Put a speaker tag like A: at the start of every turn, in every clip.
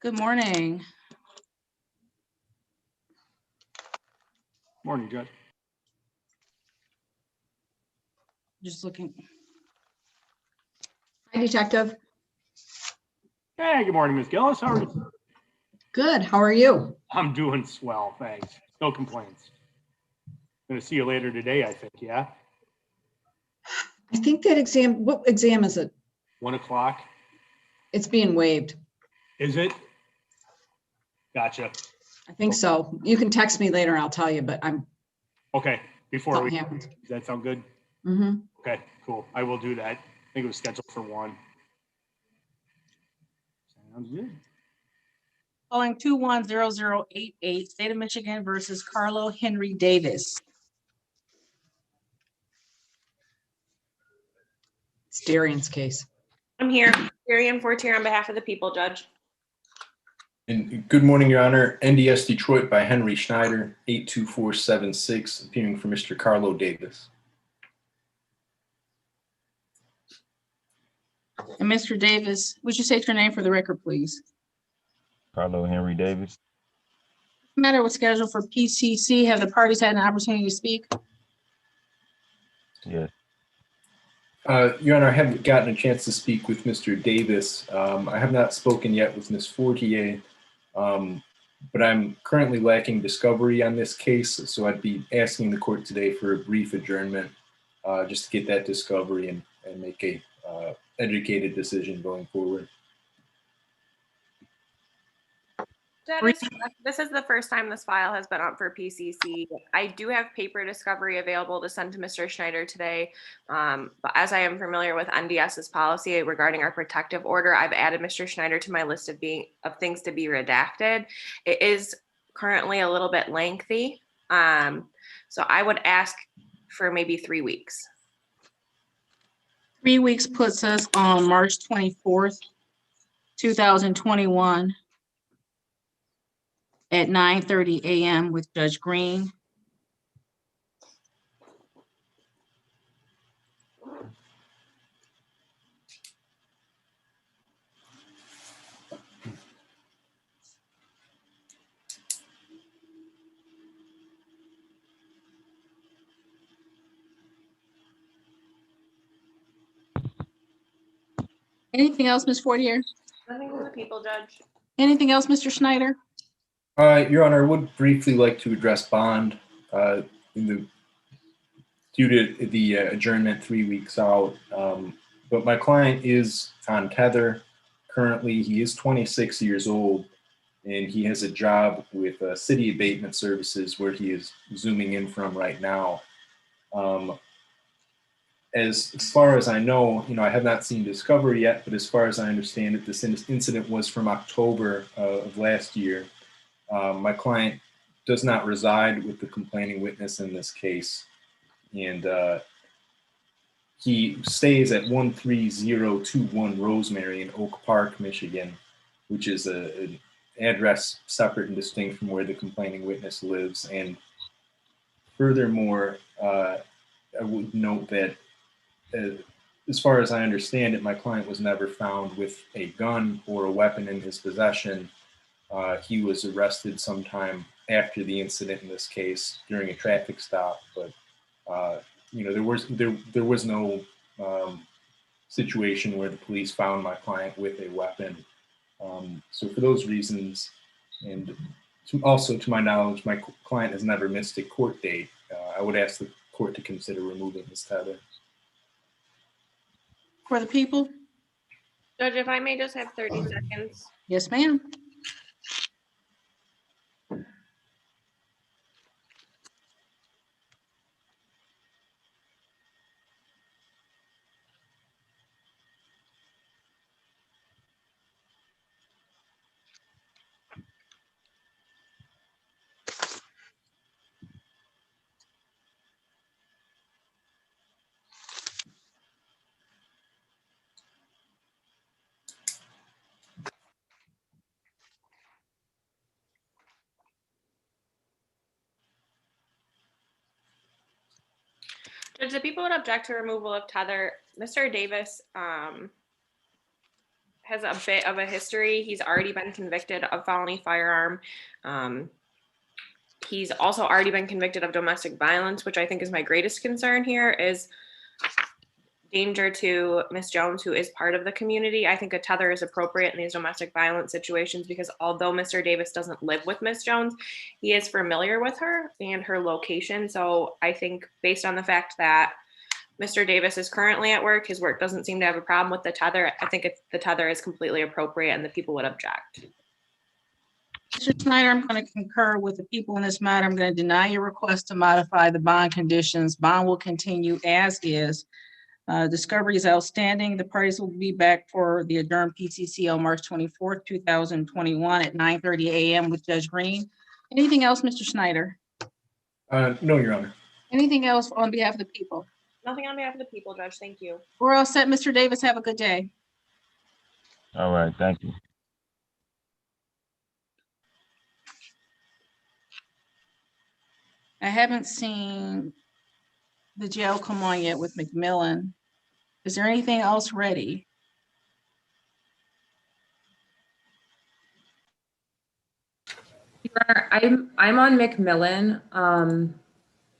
A: Good morning.
B: Morning, Judge.
A: Just looking.
C: Hi, Detective.
B: Hey, good morning, Ms. Gillis. How are you?
C: Good. How are you?
B: I'm doing swell, thanks. No complaints. Gonna see you later today, I think, yeah?
C: I think that exam, what exam is it?
B: 1 o'clock,
C: It's being waived.
B: is it? Gotcha.
C: I think so. You can text me later and I'll tell you, but
B: Okay, before we,
C: something happened.
B: does that sound good?
C: Mm-hmm.
B: Okay, cool. I will do that. I think it was scheduled for 1. Sounds good.
A: Calling 210088, State of Michigan versus Carlo Henry Davis.
C: It's Darian's case.
D: I'm here. Darian Fortier on behalf of the people, Judge.
E: And good morning, Your Honor. NDS Detroit by Henry Schneider, 82476, appearing for Mr. Carlo Davis.
A: And Mr. Davis, would you state your name for the record, please?
F: Carlo Henry Davis.
A: Matter was scheduled for PCC. Have the parties had an opportunity to speak?
F: Yes.
E: Your Honor, I haven't gotten a chance to speak with Mr. Davis. I have not spoken yet with Ms. Fortier, but I'm currently lacking discovery on this case, so I'd be asking the court today for a brief adjournment just to get that discovery and make a educated decision going forward.
D: Judge, this is the first time this file has been up for PCC. I do have paper discovery available to send to Mr. Schneider today. But as I am familiar with NDS's policy regarding our protective order, I've added Mr. Schneider to my list of things to be redacted. It is currently a little bit lengthy. So I would ask for maybe 3 weeks.
A: 3 weeks puts us on March 24th, 2021 at 9:30 a.m. with Judge Green. Anything else, Ms. Fortier?
D: Nothing from the people, Judge.
A: Anything else, Mr. Schneider?
E: Your Honor, I would briefly like to address bond due to the adjournment 3 weeks out. But my client is on tether. Currently, he is 26 years old, and he has a job with City Abatement Services where he is zooming in from right now. As far as I know, I have not seen discovery yet, but as far as I understand it, this incident was from October of last year. My client does not reside with the complaining witness in this case, and he stays at 13021 Rosemary in Oak Park, Michigan, which is an address separate and distinct from where the complaining witness lives. And furthermore, I would note that as far as I understand it, my client was never found with a gun or a weapon in his possession. He was arrested sometime after the incident in this case during a traffic stop, but there was no situation where the police found my client with a weapon. So for those reasons, and also to my knowledge, my client has never missed a court date. I would ask the court to consider removing his tether.
A: For the people?
D: Judge, if I may just have 30 seconds.
A: Yes, ma'am.
D: Judge, the people would object to removal of tether. Mr. Davis has a bit of a history. He's already been convicted of felony firearm. He's also already been convicted of domestic violence, which I think is my greatest concern here is danger to Miss Jones, who is part of the community. I think a tether is appropriate in these domestic violence situations because although Mr. Davis doesn't live with Miss Jones, he is familiar with her and her location. So I think based on the fact that Mr. Davis is currently at work, his work doesn't seem to have a problem with the tether. I think the tether is completely appropriate and the people would object.
A: Mr. Snyder, I'm going to concur with the people in this matter. I'm going to deny your request to modify the bond conditions. Bond will continue as is. Discovery is outstanding. The parties will be back for the adjourned PCC on March 24th, 2021 at 9:30 a.m. with Judge Green. Anything else, Mr. Snyder?
E: No, Your Honor.
A: Anything else on behalf of the people?
D: Nothing on behalf of the people, Judge. Thank you.
A: We're all set. Mr. Davis, have a good day.
F: All right, thank you.
A: I haven't seen the jail come on yet with McMillan. Is there anything else ready?
G: Your Honor, I'm on McMillan,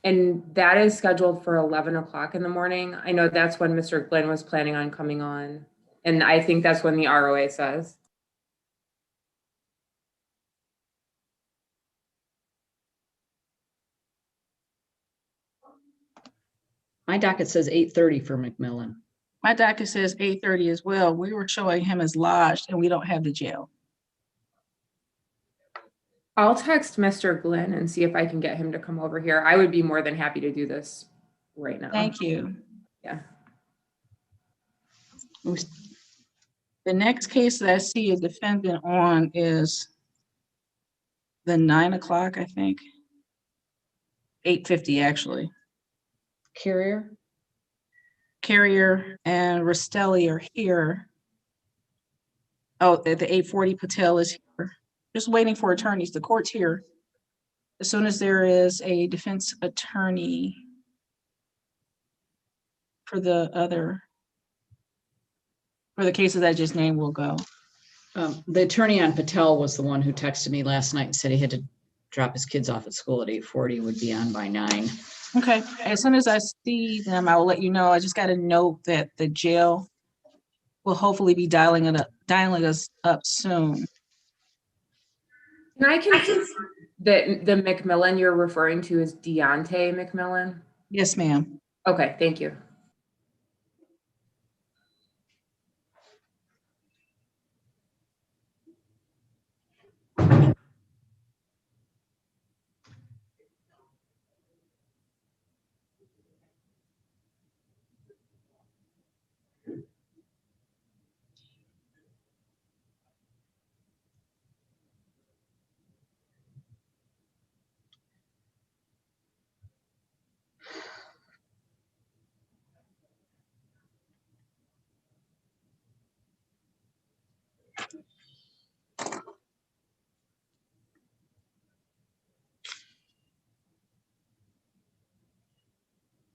G: and that is scheduled for 11 o'clock in the morning. I know that's when Mr. Glenn was planning on coming on, and I think that's when the ROA says.
C: My docket says 8:30 for McMillan.
A: My docket says 8:30 as well. We were showing him as lodged and we don't have the jail.
G: I'll text Mr. Glenn and see if I can get him to come over here. I would be more than happy to do this right now.
A: Thank you.
G: Yeah.
A: The next case that I see a defendant on is the 9 o'clock, I think. 8:50 actually.
C: Carrier?
A: Carrier and Rastelli are here. Oh, the 8:40 Patel is here. Just waiting for attorneys. The court's here. As soon as there is a defense attorney for the cases I just named, will go.
C: The attorney on Patel was the one who texted me last night and said he had to drop his kids off at school at 8:40, would be on by 9.
A: Okay, as soon as I see them, I will let you know. I just got to note that the jail will hopefully be dialing us up soon.
G: Can I confirm that the McMillan you're referring to is Deontay McMillan?
A: Yes, ma'am.
G: Okay, thank you.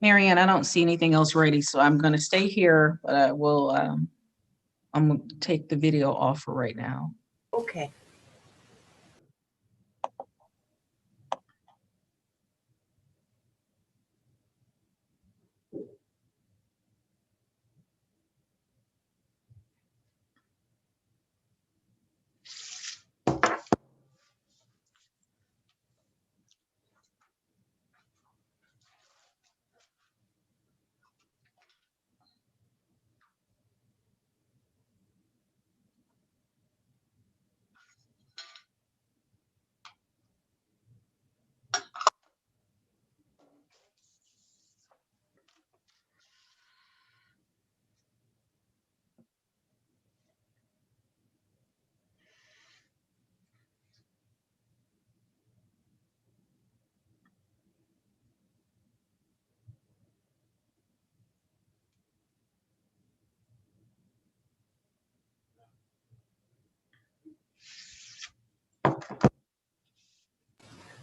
A: Marianne, I don't see anything else ready, so I'm going to stay here, but I will, I'm going to take the video off for right now.
H: Okay.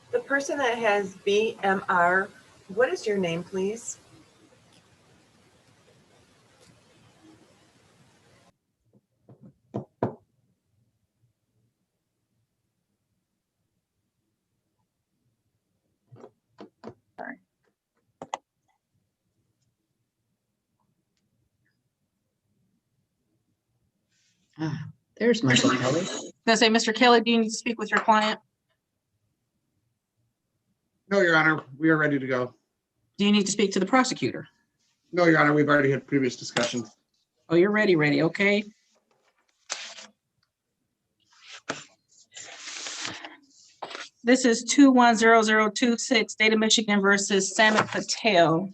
H: The person that has BMR, what is your name, please?
C: There's Michael Kelly.
A: Gonna say, Mr. Kelly, do you need to speak with your client?
I: No, Your Honor, we are ready to go.
A: Do you need to speak to the prosecutor?
I: No, Your Honor, we've already had previous discussions.
A: Oh, you're ready, okay? This is 210026, State of Michigan versus Samit Patel.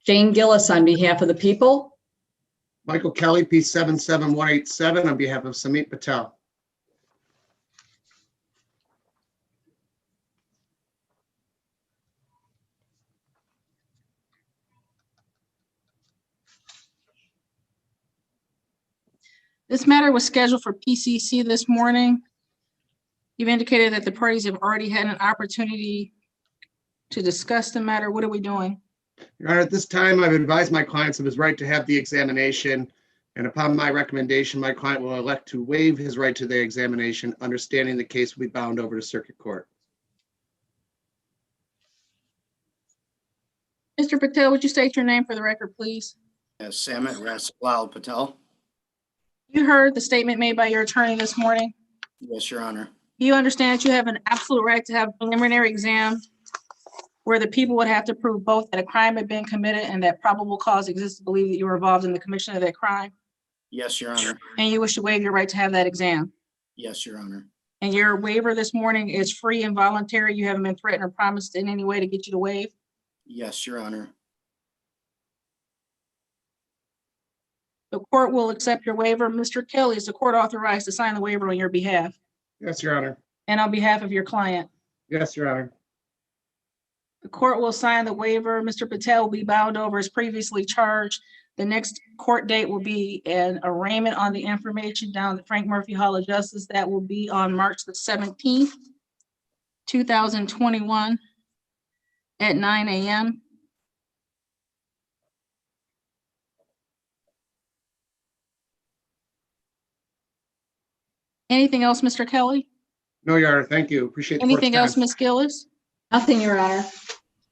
C: Jane Gillis on behalf of the people.
I: Michael Kelly, P77187, on behalf of Samit Patel.
A: This matter was scheduled for PCC this morning. You've indicated that the parties have already had an opportunity to discuss the matter. What are we doing?
I: Your Honor, at this time, I've advised my clients of his right to have the examination, and upon my recommendation, my client will elect to waive his right to the examination, understanding the case will be bound over to circuit court.
A: Mr. Patel, would you state your name for the record, please?
J: Yes, Samit Raslal Patel.
A: You heard the statement made by your attorney this morning.
J: Yes, Your Honor.
A: You understand that you have an absolute right to have a preliminary exam where the people would have to prove both that a crime had been committed and that probable cause exists to believe that you were involved in the commission of that crime,
J: Yes, Your Honor.
A: and you wish to waive your right to have that exam.
J: Yes, Your Honor.
A: And your waiver this morning is free and voluntary. You haven't been threatened or promised in any way to get you to waive.
J: Yes, Your Honor.
A: The court will accept your waiver. Mr. Kelly, is the court authorized to sign the waiver on your behalf
I: Yes, Your Honor.
A: and on behalf of your client?
I: Yes, Your Honor.
A: The court will sign the waiver. Mr. Patel will be bound over as previously charged. The next court date will be an arraignment on the information down at Frank Murphy Hall of Justice. That will be on March the 17th, 2021 at 9 a.m. Anything else, Mr. Kelly?
I: No, Your Honor, thank you. Appreciate the court's
A: Anything else,
I: time.
A: Ms. Gillis?
C: Nothing, Your Honor.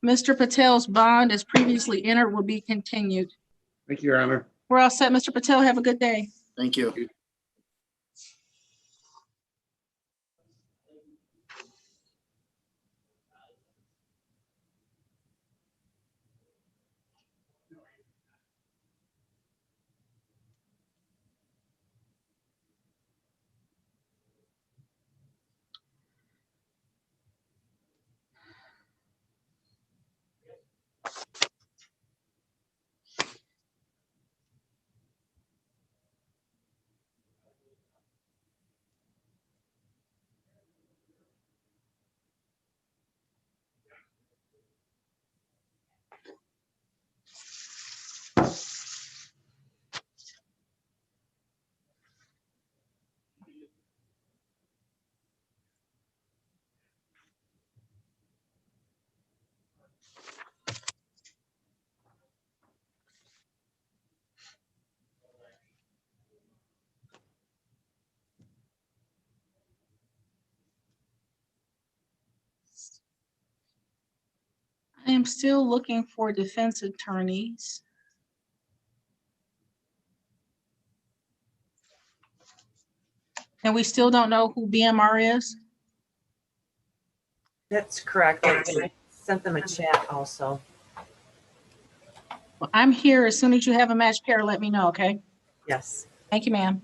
A: Mr. Patel's bond as previously entered will be continued.
I: Thank you, Your Honor.
A: We're all set, Mr. Patel. Have a good day.
J: Thank you.
A: I am still looking for defense attorneys. And we still don't know who BMR is?
H: That's correct. I sent them a chat also.
A: Well, I'm here. As soon as you have a match pair, let me know, okay?
H: Yes.
A: Thank you, ma'am.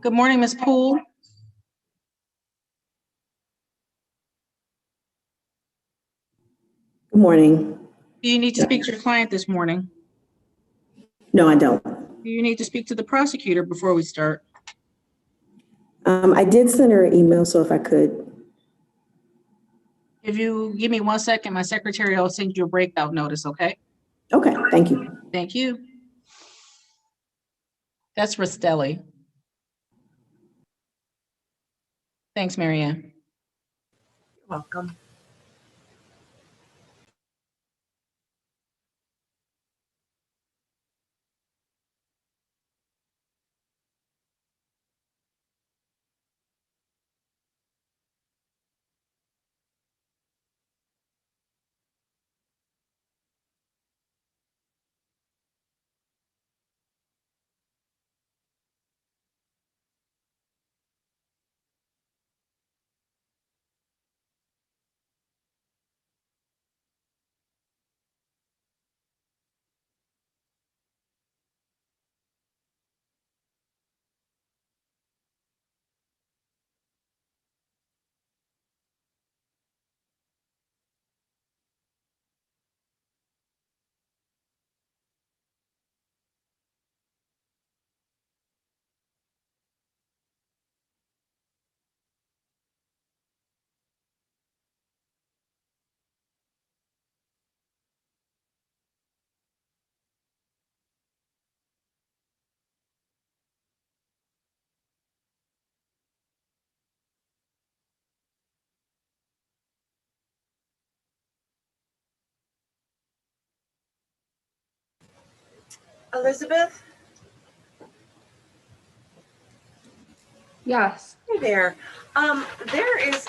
A: Good morning, Ms. Poole.
K: Good morning.
A: Do you need to speak to your client this morning?
K: No, I don't.
A: Do you need to speak to the prosecutor before we start?
K: I did send her an email, so if I could.
A: If you give me 1 second, my secretary will send you a breakout notice, okay?
K: Okay, thank you.
A: Thank you. That's Rastelli. Thanks, Marianne.
H: Welcome. Elizabeth,
G: Yes.
H: hey there. There is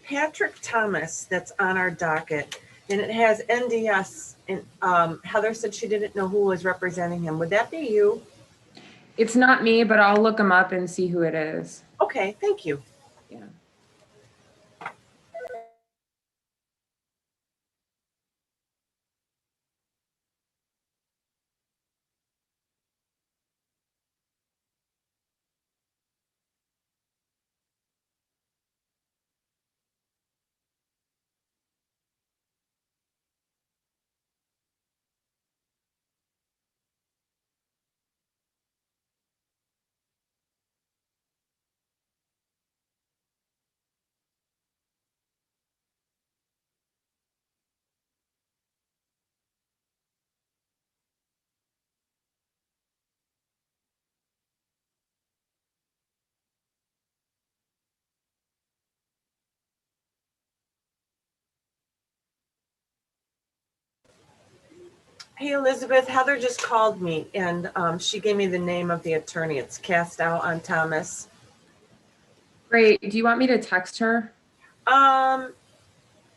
H: Patrick Thomas that's on our docket, and it has NDS. And Heather said she didn't know who was representing him. Would that be you?
G: It's not me, but I'll look him up and see who it is.
H: Okay, thank you.
G: Yeah.
H: Hey, Elizabeth, Heather just called me, and she gave me the name of the attorney. It's cast out on Thomas.
G: Great. Do you want me to text her?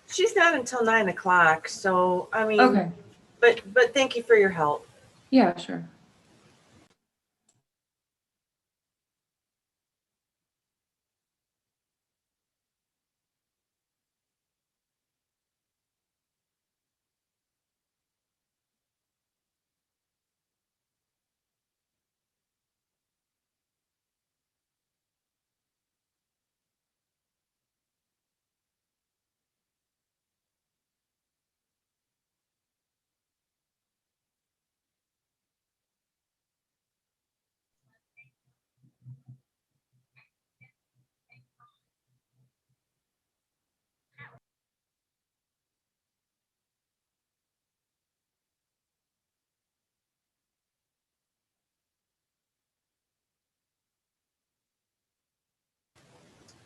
H: She's not until 9 o'clock, so I mean,
G: Okay.
H: but thank you for your help.
G: Yeah, sure.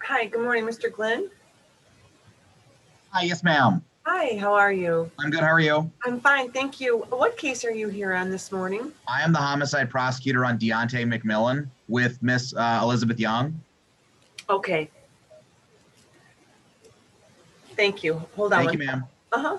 H: Hi, good morning, Mr. Glenn.
L: Hi, yes, ma'am.
H: Hi, how are you?
L: I'm good. How are you?
H: I'm fine, thank you. What case are you here on this morning?
L: I am the homicide prosecutor on Deontay McMillan with Miss Elizabeth Young.
H: Okay. Thank you. Hold on.
L: Thank you, ma'am.
H: Uh-huh.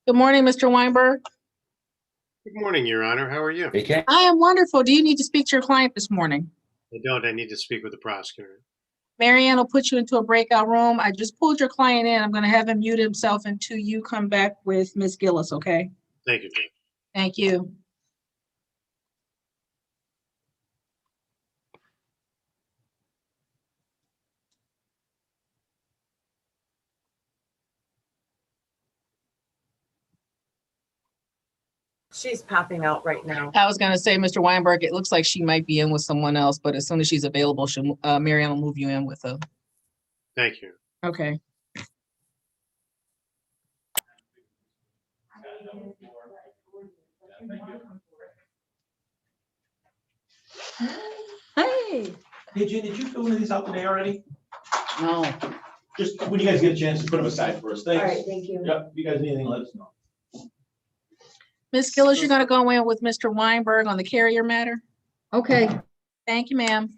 A: Good morning, Mr. Weinberg.
M: Good morning, Your Honor. How are you?
A: I am wonderful. Do you need to speak to your client this morning?
M: I don't. I need to speak with the prosecutor.
A: Marianne will put you into a breakout room. I just pulled your client in. I'm going to have him mute himself until you come back with Ms. Gillis, okay?
M: Thank you.
A: Thank you.
H: She's popping out right now.
A: I was going to say, Mr. Weinberg, it looks like she might be in with someone else, but as soon as she's available, Marianne will move you in with her.
M: Thank you.
A: Okay.
C: Hey.
N: Hey, Jen, did you fill any of these out today already?
C: No.
N: Just when you guys get a chance to put them aside for us. Thanks.
H: All right, thank you.
N: Yep, if you guys need anything, let us know.
A: Ms. Gillis, you're going to go in with Mr. Weinberg on the carrier matter?
C: Okay.
A: Thank you, ma'am.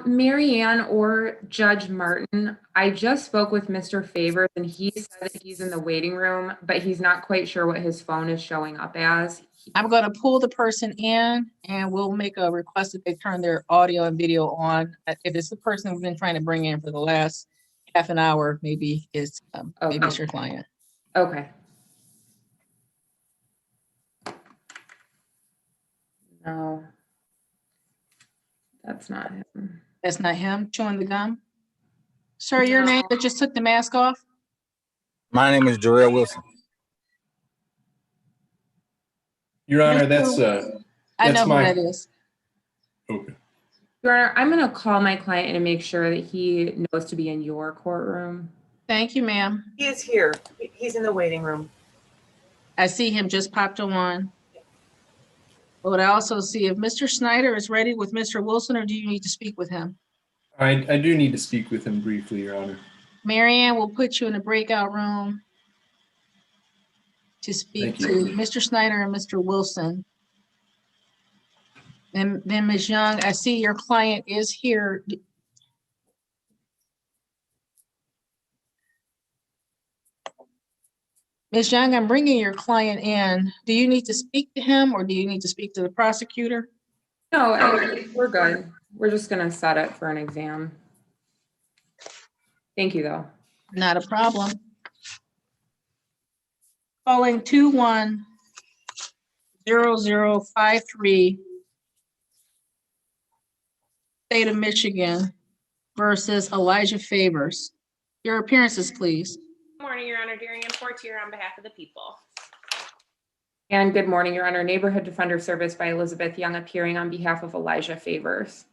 G: Marianne or Judge Martin, I just spoke with Mr. Favors and he said that he's in the waiting room, but he's not quite sure what his phone is showing up as.
A: I'm going to pull the person in and we'll make a request that they turn their audio and video on. If it's the person we've been trying to bring in for the last half an hour, maybe it's your client.
G: Okay. No. That's not him.
A: That's not him chewing the gum? Sir, your name that just took the mask off?
F: My name is Jarrell Wilson.
E: Your Honor,
A: I know
E: that's
A: who that is.
E: Okay.
G: Your Honor, I'm going to call my client and make sure that he knows to be in your courtroom.
A: Thank you, ma'am.
H: He is here. He's in the waiting room.
A: I see him just popped on. But I also see if Mr. Snyder is ready with Mr. Wilson, or do you need to speak with him?
E: I do need to speak with him briefly, Your Honor.
A: Marianne will put you in a breakout room to speak to Mr. Snyder and Mr. Wilson. And then Ms. Young, I see your client is here. Ms. Young, I'm bringing your client in. Do you need to speak to him or do you need to speak to the prosecutor?
G: No, we're good. We're just going to set it for an exam. Thank you, though.
A: Not a problem. Calling 210053, State of Michigan versus Elijah Favors. Your appearances, please.
D: Good morning, Your Honor. Darian Fortier on behalf of the people.
G: And good morning, Your Honor. Neighborhood Defender Service by Elizabeth Young appearing on behalf of Elijah Favors.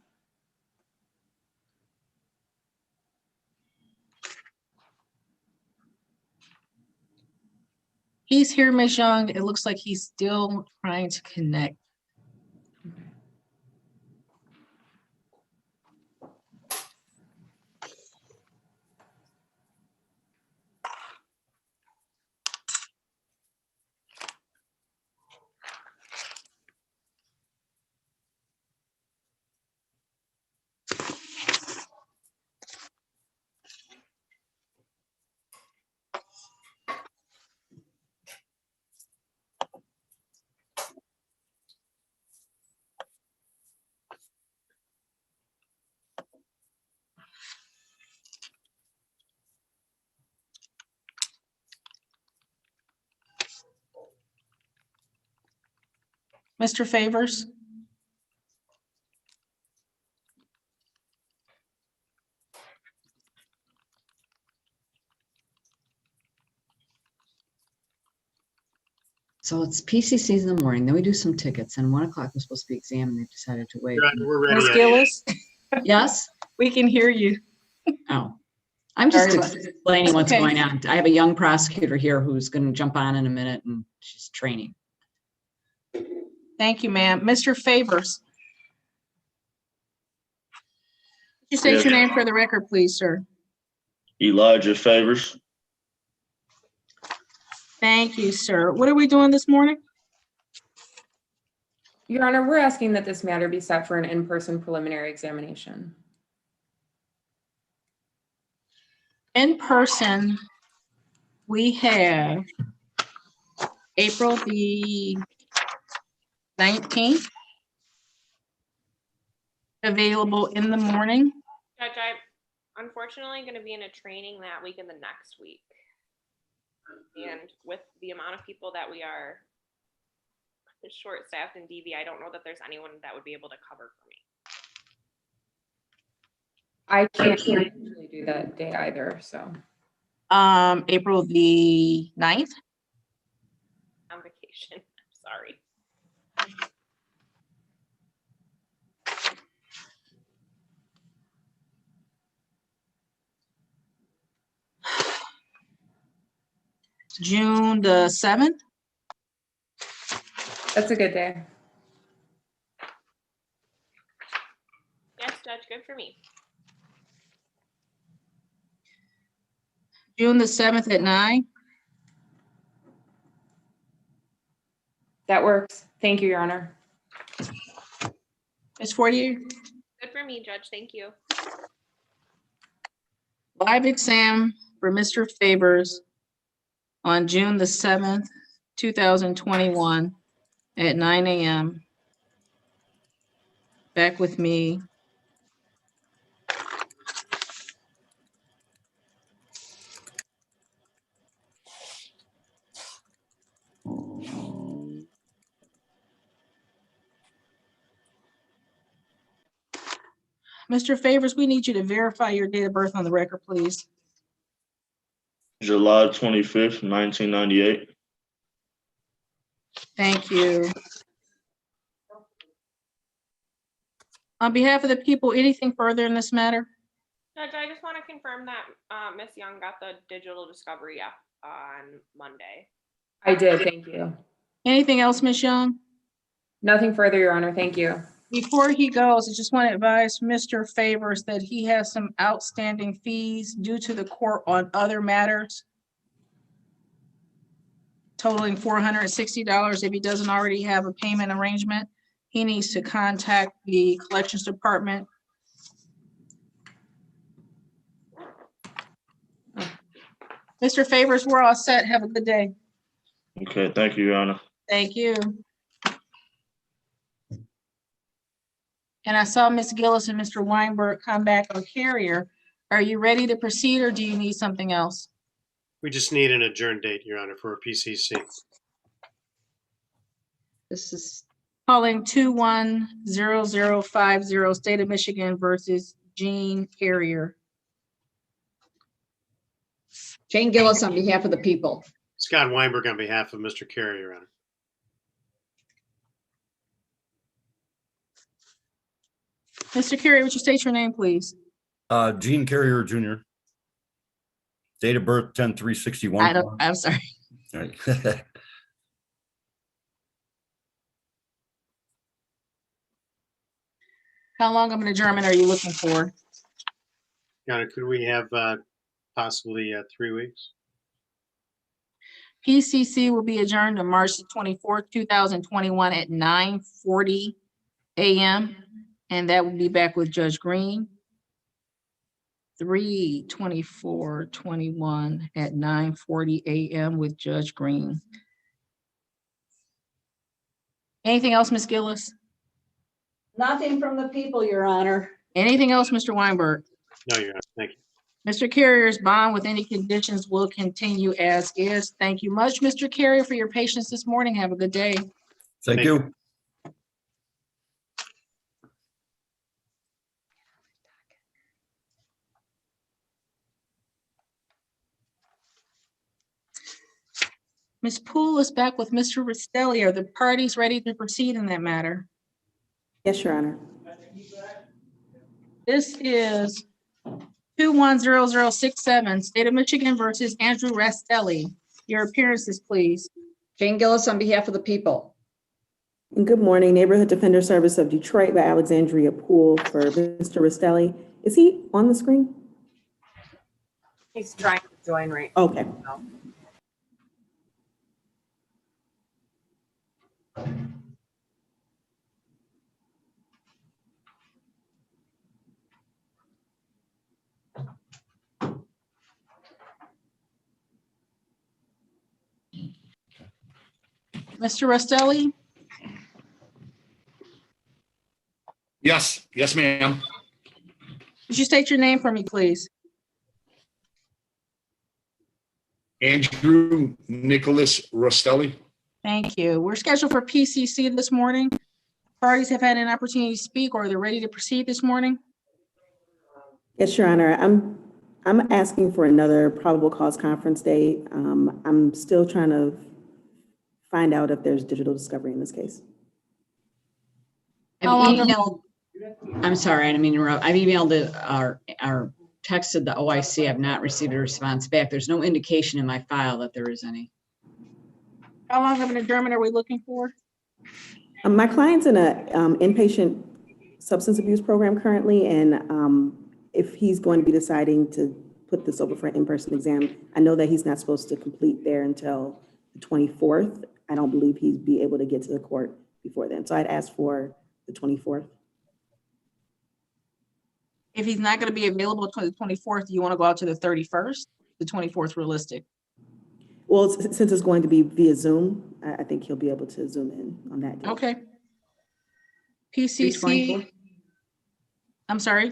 A: He's here, Ms. Young. It looks like he's still trying to connect. Mr. Favors?
C: So it's PCCs in the morning, then we do some tickets, and 1 o'clock was supposed to be exam, and they decided to wait.
M: We're ready.
A: Ms. Gillis?
C: Yes?
A: We can hear you.
C: Oh, I'm just
A: Sorry about-
C: explaining what's
A: Okay.
C: going on. I have a young prosecutor here who's going to jump on in a minute, and she's training.
A: Thank you, ma'am. Mr. Favors? Could you state your name for the record, please, sir?
O: Elijah Favors.
A: Thank you, sir. What are we doing this morning?
G: Your Honor, we're asking that this matter be set for an in-person preliminary examination.
A: In person, we have April the 19th available in the morning.
D: Judge, I'm unfortunately going to be in a training that week and the next week. And with the amount of people that we are short-staffed in DV, I don't know that there's anyone that would be able to cover for me.
G: I can't actually do that day either, so.
A: April the 9th.
D: On vacation, sorry.
A: June the 7th.
G: That's a good day.
D: Yes, Judge, good for me.
A: June the 7th at 9.
G: That works. Thank you, Your Honor.
A: Ms. Fortier,
D: Good for me, Judge, thank you.
A: live exam for Mr. Favors on June the 7th, 2021 at 9 a.m. Back with me. Mr. Favors, we need you to verify your date of birth on the record, please.
O: July 25th, 1998.
A: Thank you. On behalf of the people, anything further in this matter?
D: Judge, I just want to confirm that Ms. Young got the digital discovery app on Monday.
G: I did, thank you.
A: Anything else, Ms. Young?
G: Nothing further, Your Honor, thank you.
A: Before he goes, I just want to advise Mr. Favors that he has some outstanding fees due to the court on other matters totaling $460. If he doesn't already have a payment arrangement, he needs to contact the collections department. Mr. Favors, we're all set. Have a good day.
O: Okay, thank you, Your Honor.
A: Thank you. And I saw Ms. Gillis and Mr. Weinberg come back on carrier. Are you ready to proceed or do you need something else?
M: We just need an adjourned date, Your Honor, for a PCC.
A: This is calling 210050 State of Michigan versus Gene Carrier.
C: Jane Gillis on behalf of the people.
M: Scott Weinberg on behalf of Mr. Carey, Your Honor.
A: Mr. Carrier, would you state your name, please?
P: Gene Carrier Jr. Date of birth 10/3/61.
A: I'm sorry.
P: All right.
A: How long of an adjournment are you looking for?
M: Your Honor, could we have possibly 3 weeks?
A: PCC will be adjourned on March 24th, 2021 at 9:40 a.m. And that will be back with Judge Green. 3/24/21 at 9:40 a.m. with Judge Green. Anything else, Ms. Gillis?
C: Nothing from the people, Your Honor.
A: Anything else, Mr. Weinberg?
M: No, Your Honor, thank you.
A: Mr. Carrier's bond with any conditions will continue as is. Thank you much, Mr. Carrier, for your patience this morning. Have a good day.
P: Thank you.
A: Ms. Poole is back with Mr. Ristelli. Are the parties ready to proceed in that matter?
K: Yes, Your Honor.
A: This is 210067 State of Michigan versus Andrew Rastelli. Your appearances, please.
C: Jane Gillis on behalf of the people.
K: And good morning, Neighborhood Defender Service of Detroit by Alexandria Poole for Mr. Rastelli. Is he on the screen?
H: He's trying to join right
K: Okay.
H: now.
A: Mr. Rustelli,
Q: Yes, yes, ma'am.
A: could you state your name for me, please?
Q: Andrew Nicholas Rostelli.
A: Thank you. We're scheduled for PCC this morning. Parties have had an opportunity to speak, or they're ready to proceed this morning.
K: Yes, Your Honor. I'm asking for another probable cause conference date. I'm still trying to find out if there's digital discovery in this case.
C: I've
A: How long
C: emailed, I'm sorry, I didn't mean to interrupt. I've emailed our texted the OIC. I've not received a response back. There's no indication in my file that there is any.
A: How long of an adjournment are we looking for?
K: My client's in a inpatient substance abuse program currently, and if he's going to be deciding to put this over for an in-person exam, I know that he's not supposed to complete there until the 24th. I don't believe he'd be able to get to the court before then. So I'd ask for the 24th.
A: If he's not going to be available to the 24th, you want to go out to the 31st? The 24th realistic?
K: Well, since it's going to be via Zoom, I think he'll be able to Zoom in on that day.
A: Okay. PCC. I'm sorry?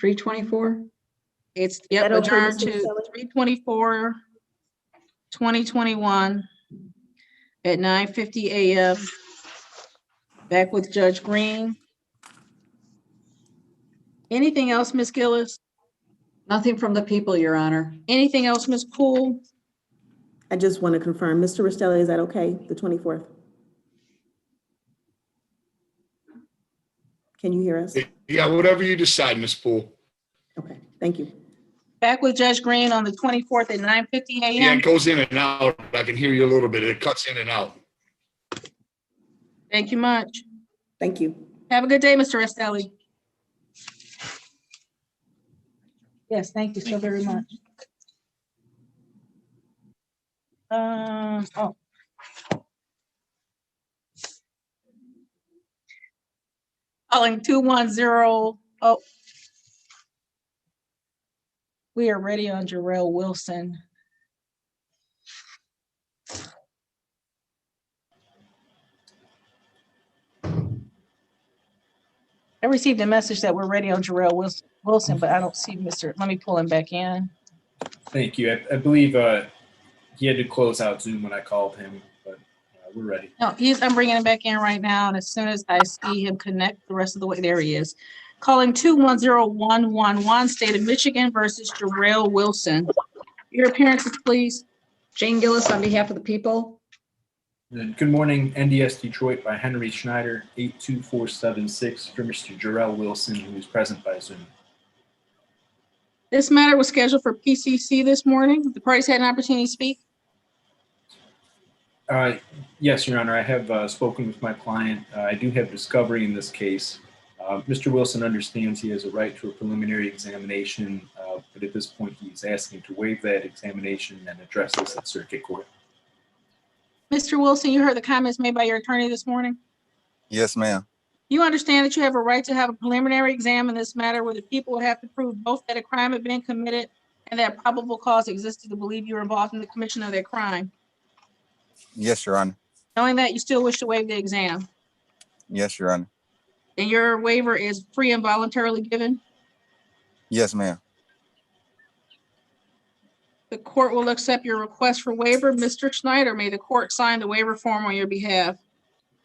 C: 3/24?
A: It's,
K: Is
A: yep,
K: that okay,
A: adjourned
K: Mr.
A: to
K: Rustelli?
A: 3/24/2021 at 9:50 a.m. Back with Judge Green. Anything else, Ms. Gillis?
C: Nothing from the people, Your Honor.
A: Anything else, Ms. Poole?
K: I just want to confirm, Mr. Rustelli, is that okay, the 24th? Can you hear us?
Q: Yeah, whatever you decide, Ms. Poole.
K: Okay, thank you.
A: Back with Judge Green on the 24th at 9:50
Q: Yeah,
A: a.m.
Q: it goes in and out. I can hear you a little bit. It cuts in and out.
A: Thank you much.
K: Thank you.
A: Have a good day, Mr. Rustelli. Yes, thank you so very much. Oh. Calling 210, oh. We are ready on Jarrell Wilson. I received a message that we're ready on Jarrell Wilson, but I don't see Mr. Let me pull him back in.
E: Thank you. I believe he had to close out Zoom when I called him, but we're ready.
A: No, I'm bringing him back in right now, and as soon as I see him connect the rest of the way, there he is. Calling 210111, State of Michigan versus Jarrell Wilson. Your appearances, please.
C: Jane Gillis on behalf of the people.
E: Good morning, NDS Detroit by Henry Schneider, 82476 for Mr. Jarrell Wilson, who is present by Zoom.
A: This matter was scheduled for PCC this morning. The parties had an opportunity to speak.
E: Yes, Your Honor, I have spoken with my client. I do have discovery in this case. Mr. Wilson understands he has a right to a preliminary examination, but at this point he's asking to waive that examination and address this at circuit court.
A: Mr. Wilson, you heard the comments made by your attorney this morning.
F: Yes, ma'am.
A: You understand that you have a right to have a preliminary exam in this matter where the people would have to prove both that a crime had been committed and that probable cause existed to believe you were involved in the commission of that crime.
F: Yes, Your Honor.
A: Knowing that, you still wish to waive the exam.
F: Yes, Your Honor.
A: And your waiver is free and voluntarily given.
F: Yes, ma'am.
A: The court will accept your request for waiver. Mr. Schneider, may the court sign the waiver form on your behalf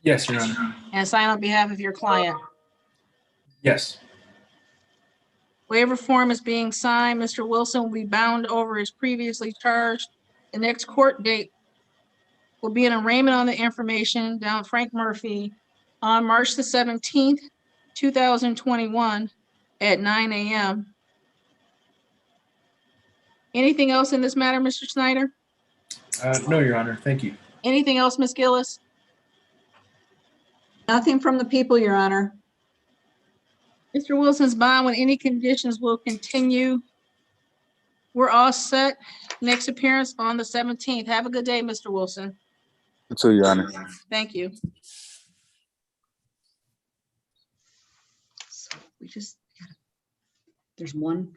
E: Yes, Your Honor.
A: and sign on behalf of your client.
E: Yes.
A: Waiver form is being signed. Mr. Wilson will be bound over as previously charged. The next court date will be an arraignment on the information down Frank Murphy on March the 17th, 2021 at 9 a.m. Anything else in this matter, Mr. Schneider?
E: No, Your Honor. Thank you.
A: Anything else, Ms. Gillis?
C: Nothing from the people, Your Honor.
A: Mr. Wilson's bond with any conditions will continue. We're all set. Next appearance on the 17th. Have a good day, Mr. Wilson.
F: You too, Your Honor.
A: Thank you.
C: So there's one.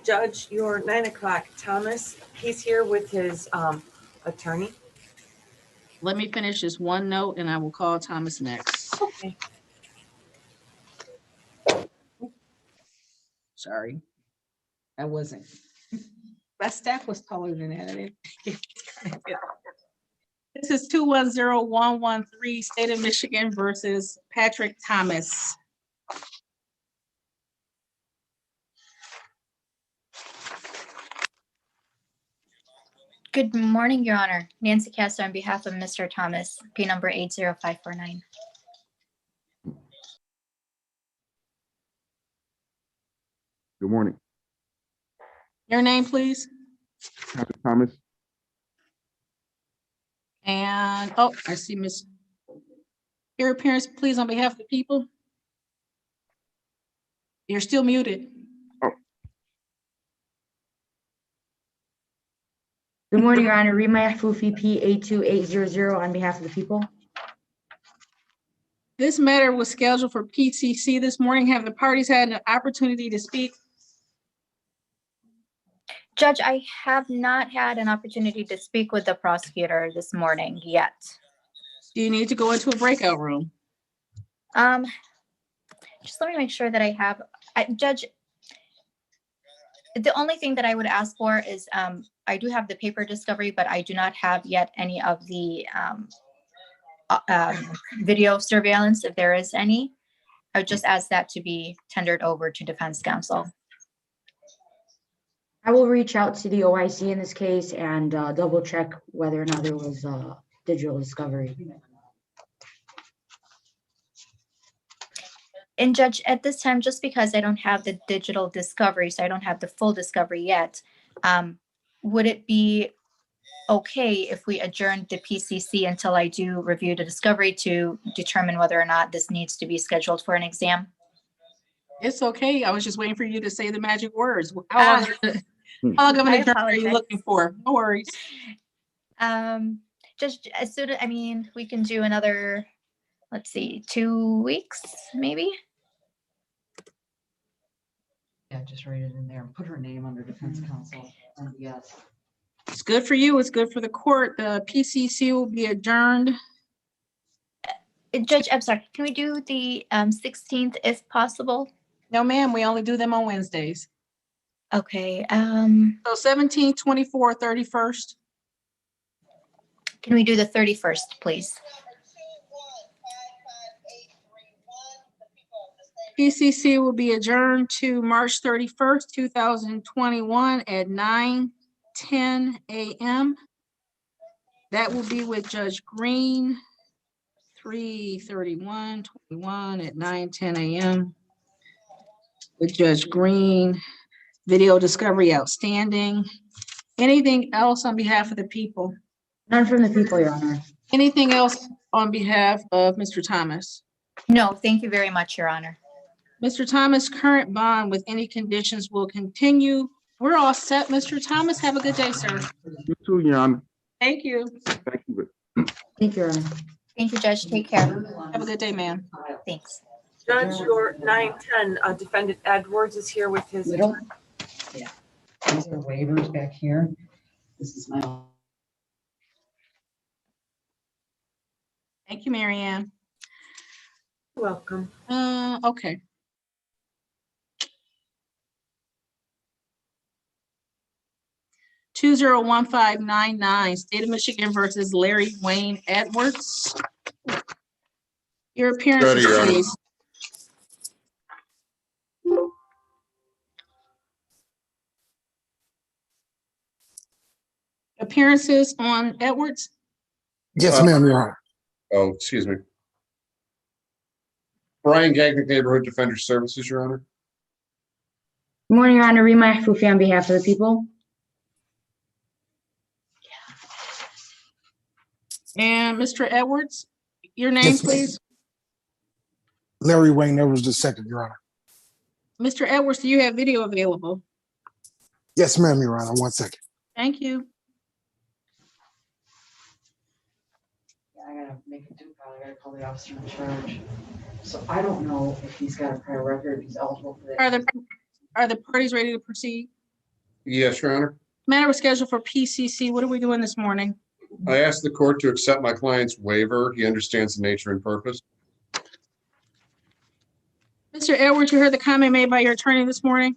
H: Judge, your 9 o'clock, Thomas, he's here with his attorney.
A: Let me finish this one note and I will call Thomas next.
H: Okay.
A: Sorry. I wasn't. My staff was taller than that. This is 210113, State of Michigan versus Patrick Thomas.
R: Good morning, Your Honor. Nancy Castor on behalf of Mr. Thomas, P number 80549.
S: Good morning.
A: Your name, please?
S: Patrick Thomas.
A: And, oh, I see Miss. Your appearance, please, on behalf of the people. You're still muted.
T: Good morning, Your Honor. Rima Fufi P 82800 on behalf of the people.
A: This matter was scheduled for PCC this morning. Have the parties had an opportunity to speak?
R: Judge, I have not had an opportunity to speak with the prosecutor this morning yet.
A: Do you need to go into a breakout room?
R: Just let me make sure that I have, Judge, the only thing that I would ask for is, I do have the paper discovery, but I do not have yet any of the video surveillance, if there is any. I would just ask that to be tendered over to defense counsel.
T: I will reach out to the OIC in this case and double check whether or not there was digital discovery.
R: And Judge, at this time, just because I don't have the digital discovery, so I don't have the full discovery yet, would it be okay if we adjourned the PCC until I do review the discovery to determine whether or not this needs to be scheduled for an exam?
A: It's okay. I was just waiting for you to say the magic words. How long of an adjournment are you looking for? No worries.
R: Just as soon as, I mean, we can do another, let's see, 2 weeks, maybe?
C: Yeah, just write it in there and put her name under defense counsel. And yes.
A: It's good for you. It's good for the court. The PCC will be adjourned.
R: Judge, I'm sorry, can we do the 16th if possible?
A: No, ma'am, we only do them on Wednesdays.
R: Okay.
A: So 17th, 24th, 31st.
R: Can we do the 31st, please?
A: PCC will be adjourned to March 31st, 2021 at 9:10 a.m. That will be with Judge Green, 3/31/21 at 9:10 a.m. With Judge Green, video discovery outstanding. Anything else on behalf of the people?
T: None from the people, Your Honor.
A: Anything else on behalf of Mr. Thomas?
R: No, thank you very much, Your Honor.
A: Mr. Thomas, current bond with any conditions will continue. We're all set, Mr. Thomas. Have a good day, sir.
S: You too, Your Honor.
A: Thank you.
S: Thank you.
T: Thank you, Your Honor.
R: Thank you, Judge. Take care.
A: Have a good day, ma'am.
R: Thanks.
H: Judge, your 910, defendant Edwards is here with his.
C: Middle? Yeah. These are waivers back here. This is my.
A: Thank you, Mary Ann.
H: Welcome.
A: Okay. Two 201599, State of Michigan versus Larry Wayne Edwards. Your appearance, please. Appearances on Edwards?
U: Yes, ma'am, Your Honor. Oh, excuse me. Brian Gagnick, Neighborhood Defender Services, Your Honor.
T: Good morning, Your Honor. Rima Fufi on behalf of the people.
A: And Mr. Edwards, your name,
U: Yes, ma'am.
A: please?
U: Larry Wayne Edwards II, Your Honor.
A: Mr. Edwards, do you have video available?
U: Yes, ma'am, Your Honor. 1 second.
A: Thank you.
C: Yeah, I gotta make a due file. I gotta call the officer in charge. So I don't know if he's got a prior record, if he's eligible for that.
A: Are the parties ready to proceed?
B: Yes, Your Honor.
A: Matter was scheduled for PCC. What are we doing this morning?
B: I asked the court to accept my client's waiver. He understands the nature and purpose.
A: Mr. Edwards, you heard the comment made by your attorney this morning.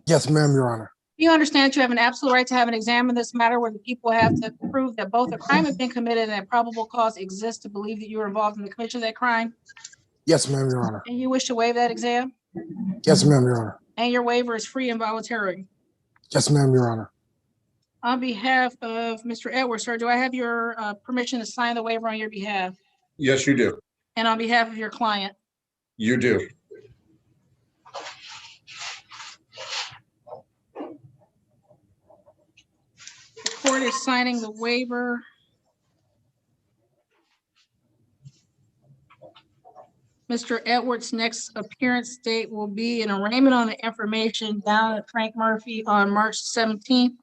U: Yes, ma'am, Your Honor.
A: You understand you have an absolute right to have an exam in this matter where the people have to prove that both a crime has been committed and that probable cause exists to believe that you were involved in the commission of that crime,
U: Yes, ma'am, Your Honor.
A: and you wish to waive that exam,
U: Yes, ma'am, Your Honor.
A: and your waiver is free and voluntary.
U: Yes, ma'am, Your Honor.
A: On behalf of Mr. Edwards, sir, do I have your permission to sign the waiver on your behalf?
B: Yes, you do.
A: And on behalf of your client?
B: You do.
A: The court is signing the waiver. Mr. Edwards' next appearance date will be an arraignment on the information down at Frank Murphy on March 17th,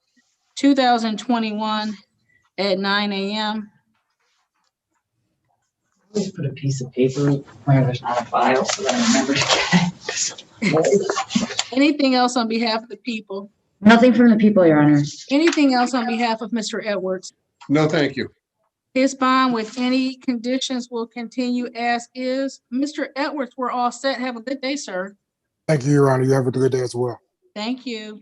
A: 2021 at 9 a.m.
C: Always put a piece of paper where there's not a file so that I remember.
A: Anything else on behalf of the people?
T: Nothing from the people, Your Honor.
A: Anything else on behalf of Mr. Edwards?
B: No, thank you.
A: His bond with any conditions will continue as is. Mr. Edwards, we're all set. Have a good day, sir.
U: Thank you, Your Honor. You have a good day as well.
A: Thank you.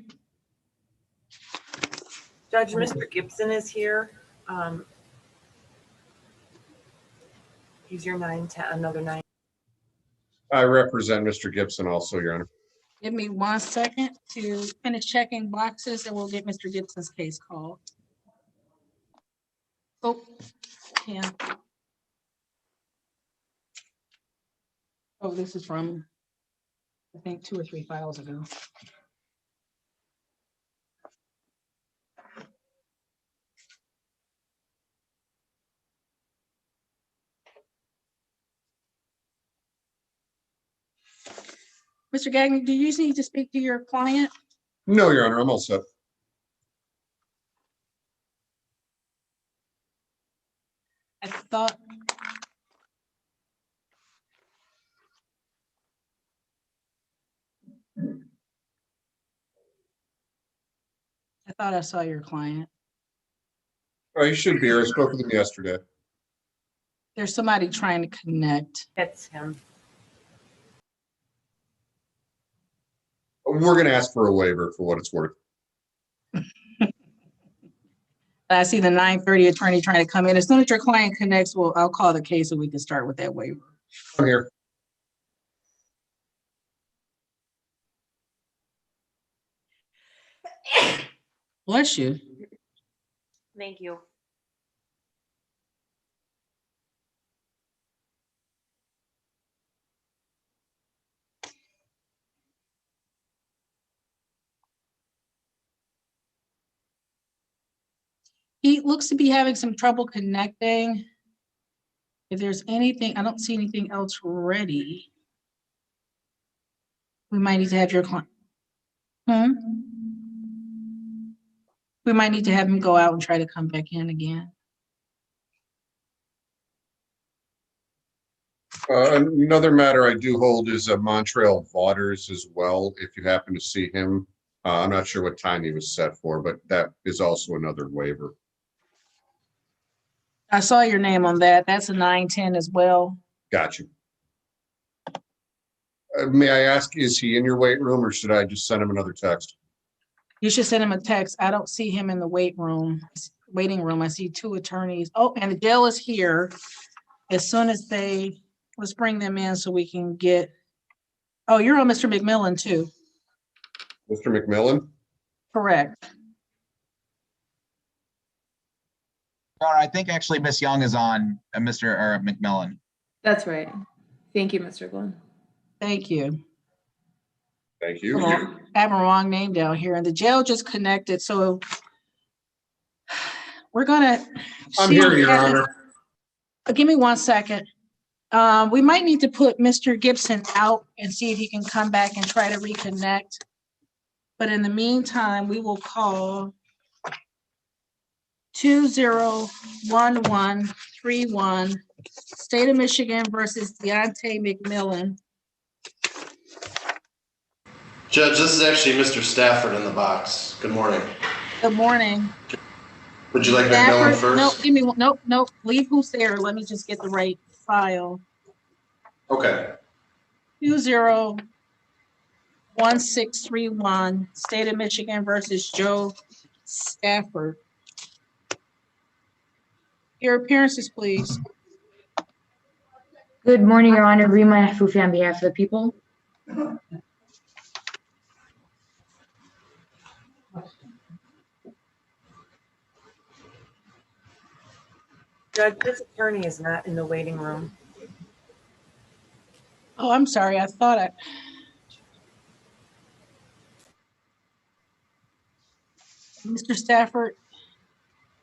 H: Judge, Mr. Gibson is here. He's your 910, another 9.
B: I represent Mr. Gibson also, Your Honor.
A: Give me 1 second to finish checking boxes and we'll get Mr. Gibson's case called. Oh, yeah. Oh, this is from, I think, 2 or 3 files ago. Mr. Gagnon, do you need to speak to your client?
B: No, Your Honor, I'm all set.
A: I thought. I thought I saw your client.
B: Oh, you should be here. I spoke with him yesterday.
A: There's somebody trying to connect.
H: That's him.
B: We're going to ask for a waiver for what it's worth.
A: I see the 9:30 attorney trying to come in. As soon as your client connects, I'll call the case so we can start with that waiver.
B: I'm here.
A: Bless you.
D: Thank you.
A: He looks to be having some trouble connecting. If there's anything, I don't see anything else ready. We might need to have your client. We might need to have him go out and try to come back in again.
B: Another matter I do hold is Montreal Waters as well. If you happen to see him, I'm not sure what time he was set for, but that is also another waiver.
A: I saw your name on that. That's a 9:10 as well.
B: Got you. May I ask, is he in your weight room or should I just send him another text?
A: You should send him a text. I don't see him in the waiting room. I see 2 attorneys. Oh, and the jail is here. As soon as let's bring them in so we can get, oh, you're on Mr. McMillan too.
B: Mr. McMillan?
A: Correct.
L: I think actually Miss Young is on Mr. McMillan.
G: That's right. Thank you, Mr. Glenn.
A: Thank you.
B: Thank you.
A: I have a wrong name down here and the jail just connected. So we're gonna.
B: I'm here, Your Honor.
A: Give me 1 second. We might need to put Mr. Gibson out and see if he can come back and try to reconnect. But in the meantime, we will call 201131, State of Michigan versus Deontay McMillan.
I: Judge, this is actually Mr. Stafford in the box. Good morning.
A: Good morning.
I: Would you like McMillan
A: Stafford, no,
I: first?
A: give me one. Nope, nope. Leave who's there. Let me just get the right file.
I: Okay.
A: 201631, State of Michigan versus Joe Stafford. Your appearances, please.
T: Good morning, Your Honor. Rima Fufi on behalf of the people.
H: Judge, this attorney is not in the waiting room.
A: Oh, I'm sorry. I thought I. Mr. Stafford,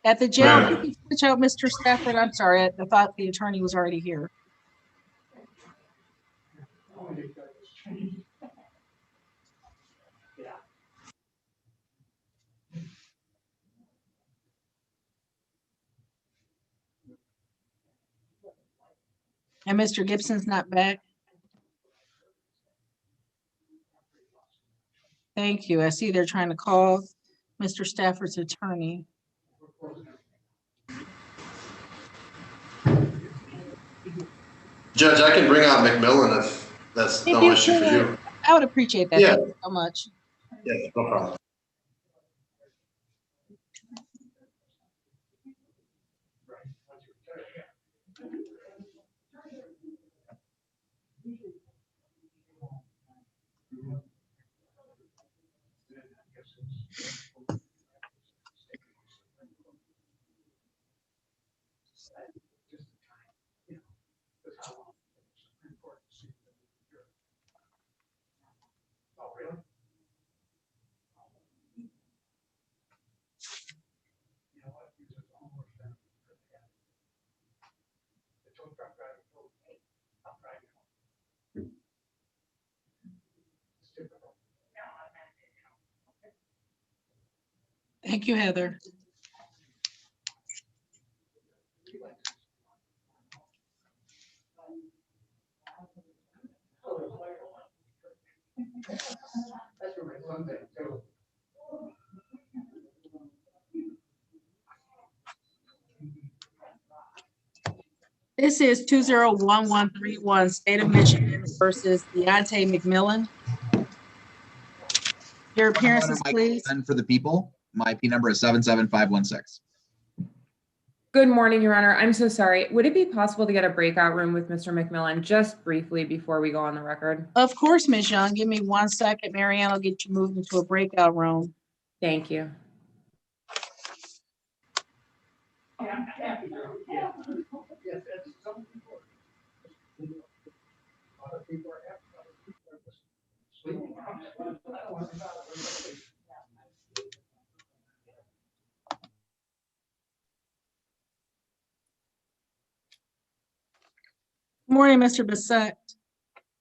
A: at the jail,
I: Ma'am.
A: could you switch out Mr. Stafford? I'm sorry. I thought the attorney was already here. And Mr. Gibson's not back? Thank you. I see they're trying to call Mr. Stafford's attorney.
I: Judge, I can bring out McMillan if that's
A: If
I: no
A: you
I: issue for
A: could,
I: you.
A: I would appreciate that.
I: Yeah.
A: Thank you so much.
I: Yeah, no problem.
A: Thank you, Heather. This is 201131 State of Michigan versus Deontay McMillan. Your appearances, please.
L: And for the people, my P number is 77516.
G: Good morning, Your Honor. I'm so sorry. Would it be possible to get a breakout room with Mr. McMillan just briefly before we go on the record?
A: Of course, Ms. Young. Give me 1 second. Marianne will get you moved into a breakout room.
G: Thank you.
A: Good morning, Mr. Bissett.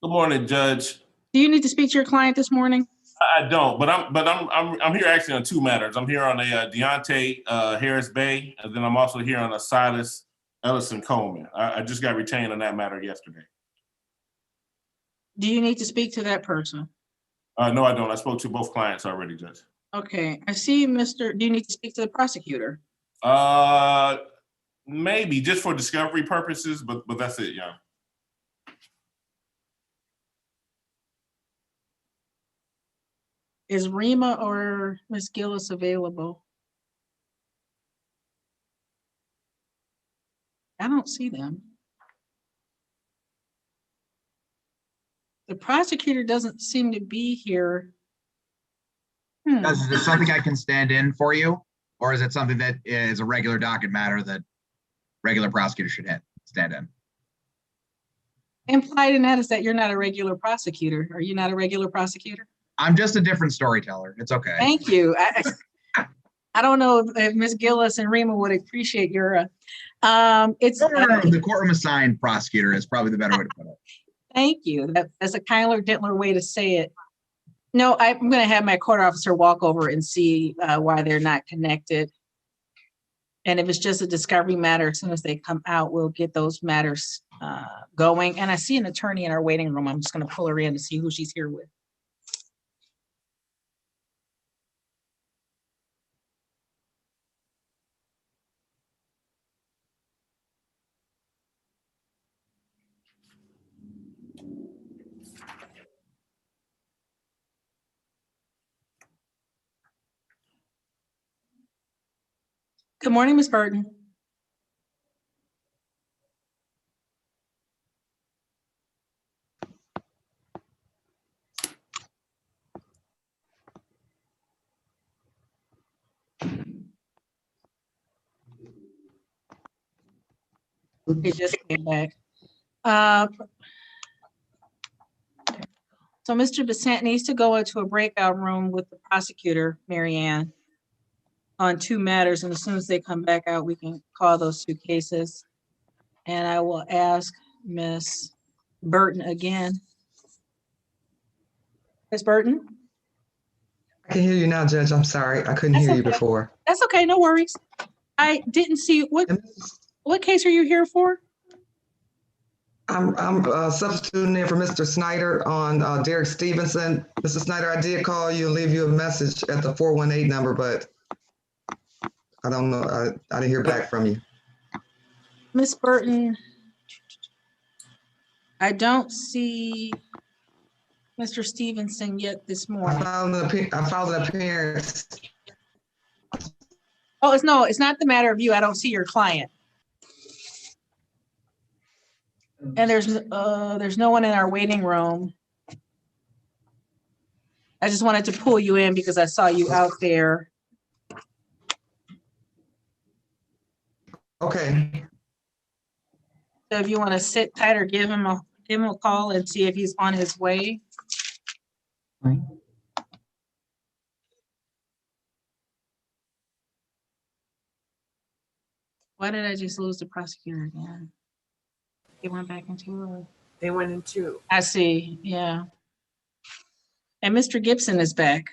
V: Good morning, Judge.
A: Do you need to speak to your client this morning?
V: I don't, but I'm here actually on two matters. I'm here on a Deontay Harris Bay, and then I'm also here on a Silas Ellison Coleman. I just got retained on that matter yesterday.
A: Do you need to speak to that person?
V: No, I don't. I spoke to both clients already, Judge.
A: Okay, I see, Mr. Do you need to speak to the prosecutor?
V: Maybe just for discovery purposes, but that's it, yeah.
A: Is Rima or Ms. Gillis available? I don't see them. The prosecutor doesn't seem to be here.
L: Is this something I can stand in for you? Or is it something that is a regular docket matter that regular prosecutor should stand in?
A: Implied in that is that you're not a regular prosecutor. Are you not a regular prosecutor?
L: I'm just a different storyteller. It's okay.
A: Thank you. I don't know if Ms. Gillis and Rima would appreciate your, it's.
L: The courtroom assigned prosecutor is probably the better way to put it.
A: Thank you. That's a kinder, gentler way to say it. No, I'm going to have my court officer walk over and see why they're not connected. And if it's just a discovery matter, as soon as they come out, we'll get those matters going. And I see an attorney in our waiting room. I'm just going to pull her in to see who she's here with. Good morning, Ms. Burton. He just came back. So Mr. Besant needs to go into a breakout room with the prosecutor, Mary Ann, on 2 matters, and as soon as they come back out, we can call those 2 cases. And I will ask Ms. Burton again. Ms. Burton?
J: I can hear you now, Judge. I'm sorry. I couldn't
A: That's
J: hear you
A: okay.
J: before.
A: That's okay, no worries. I didn't see, what case are you here for?
J: I'm substituting in for Mr. Snyder on Derek Stevenson. Mr. Snyder, I did call you and leave you a message at the 418 number, but I don't know. I didn't hear back from you.
A: Ms. Burton, I don't see Mr. Stevenson yet this morning.
J: I filed an appearance.
A: Oh, it's not the matter of you. I don't see your client. And there's no one in our waiting room. I just wanted to pull you in because I saw you out there.
J: Okay.
A: So if you want to sit tight or give him a call and see if he's on his way.
J: Right.
A: Why did I just lose the prosecutor again? He went back into.
H: They went into.
A: I see, yeah. And Mr. Gibson is back.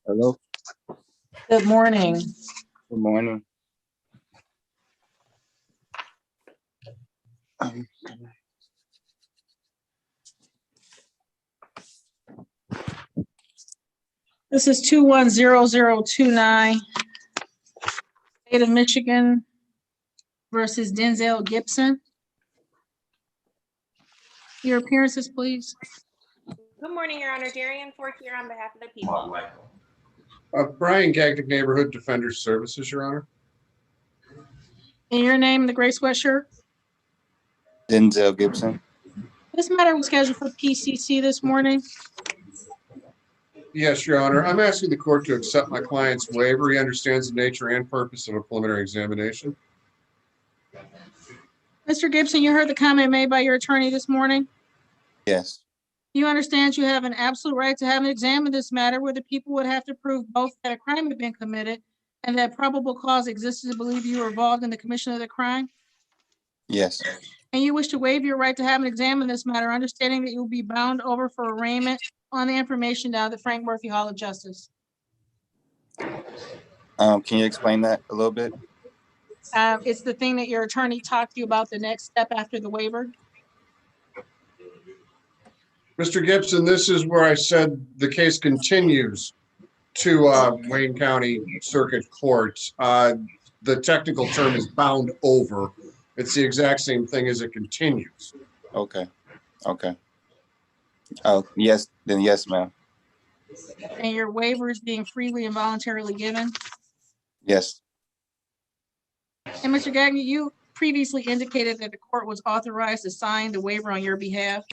F: Hello.
A: Good morning.
F: Good morning.
A: This is 210029. State of Michigan versus Denzel Gibson. Your appearances, please.
D: Good morning, Your Honor. Darian Fork here on behalf of the people.
B: Brian Gagnick, Neighborhood Defender Services, Your Honor.
A: And your name, the gray sweatshirt?
F: Denzel Gibson.
A: This matter was scheduled for PCC this morning.
B: Yes, Your Honor. I'm asking the court to accept my client's waiver. He understands the nature and purpose of a preliminary examination.
A: Mr. Gibson, you heard the comment made by your attorney this morning.
F: Yes.
A: You understand you have an absolute right to have an exam in this matter where the people would have to prove both that a crime had been committed and that probable cause existed to believe you were involved in the commission of the crime?
F: Yes.
A: And you wish to waive your right to have an exam in this matter, understanding that you will be bound over for arraignment on the information down at the Frank Murphy Hall of Justice.
F: Can you explain that a little bit?
A: It's the thing that your attorney talked to you about, the next step after the waiver.
B: Mr. Gibson, this is where I said the case continues to Wayne County Circuit Court. The technical term is bound over. It's the exact same thing as it continues.
F: Okay. Okay. Oh, yes. Then yes, ma'am.
A: And your waiver is being freely and voluntarily given.
F: Yes.
A: And Mr. Gagnon, you previously indicated that the court was authorized to sign the waiver on your behalf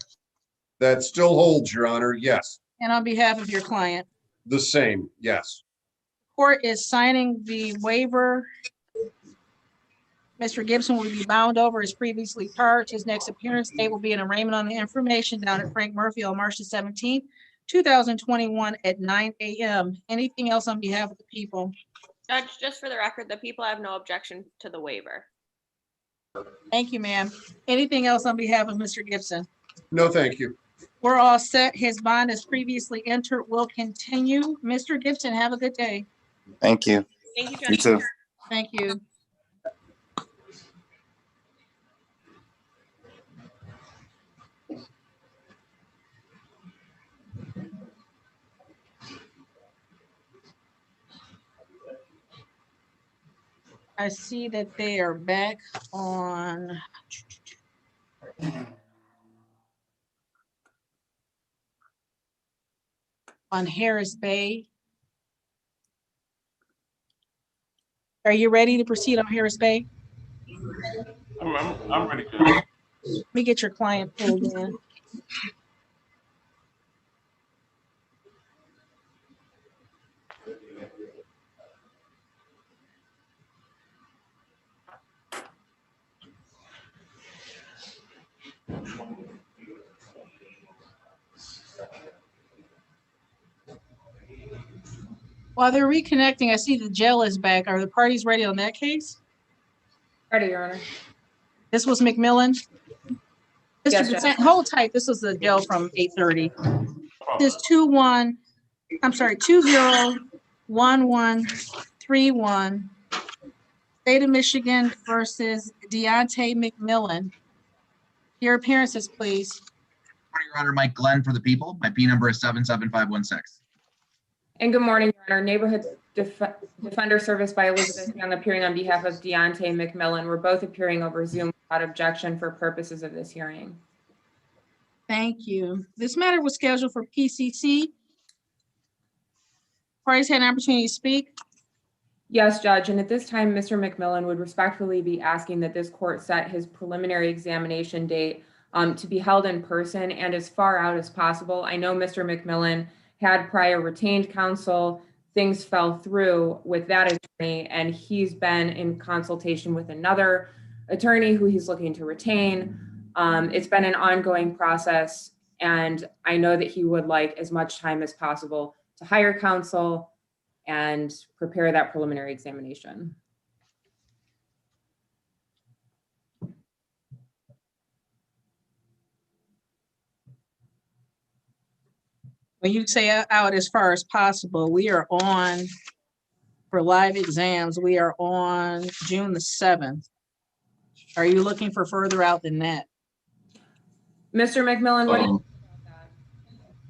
B: That still holds, Your Honor. Yes.
A: and on behalf of your client.
B: The same. Yes.
A: Court is signing the waiver. Mr. Gibson will be bound over as previously charged. His next appearance date will be an arraignment on the information down at Frank Murphy on March the 17th, 2021 at 9 a.m. Anything else on behalf of the people?
D: Judge, just for the record, the people have no objection to the waiver.
A: Thank you, ma'am. Anything else on behalf of Mr. Gibson?
B: No, thank you.
A: We're all set. His bond as previously entered will continue. Mr. Gibson, have a good day.
F: Thank you.
D: Thank you, Judge.
F: You too.
A: Thank you. I see that they are back on. On Harris Bay. Are you ready to proceed on Harris Bay?
V: I'm ready to go.
A: Let me get your client pulled in. While they're reconnecting, I see the jail is back. Are the parties ready on that case?
G: Ready, Your Honor.
A: This was McMillan.
G: Yes,
A: Mr.
G: Judge.
A: Dissent, hold tight. This was the jail from 8:30. This 201131 State of Michigan versus Deontay McMillan. Your appearances, please.
L: Your Honor, Mike Glenn for the people. My P number is 77516.
G: And good morning, Your Honor. Neighborhood Defender Service by Elizabeth Young appearing on behalf of Deontay McMillan. We're both appearing over Zoom without objection for purposes of this hearing.
A: Thank you. This matter was scheduled for PCC. Parties had an opportunity to speak.
G: Yes, Judge. And at this time, Mr. McMillan would respectfully be asking that this court set his preliminary examination date to be held in person and as far out as possible. I know Mr. McMillan had prior retained counsel. Things fell through with that attorney, and he's been in consultation with another attorney who he's looking to retain. It's been an ongoing process, and I know that he would like as much time as possible to hire counsel and prepare that preliminary examination.
A: When you say out as far as possible, we are on, for live exams, we are on June the 7th. Are you looking for further out than that?
G: Mr. McMillan, what do you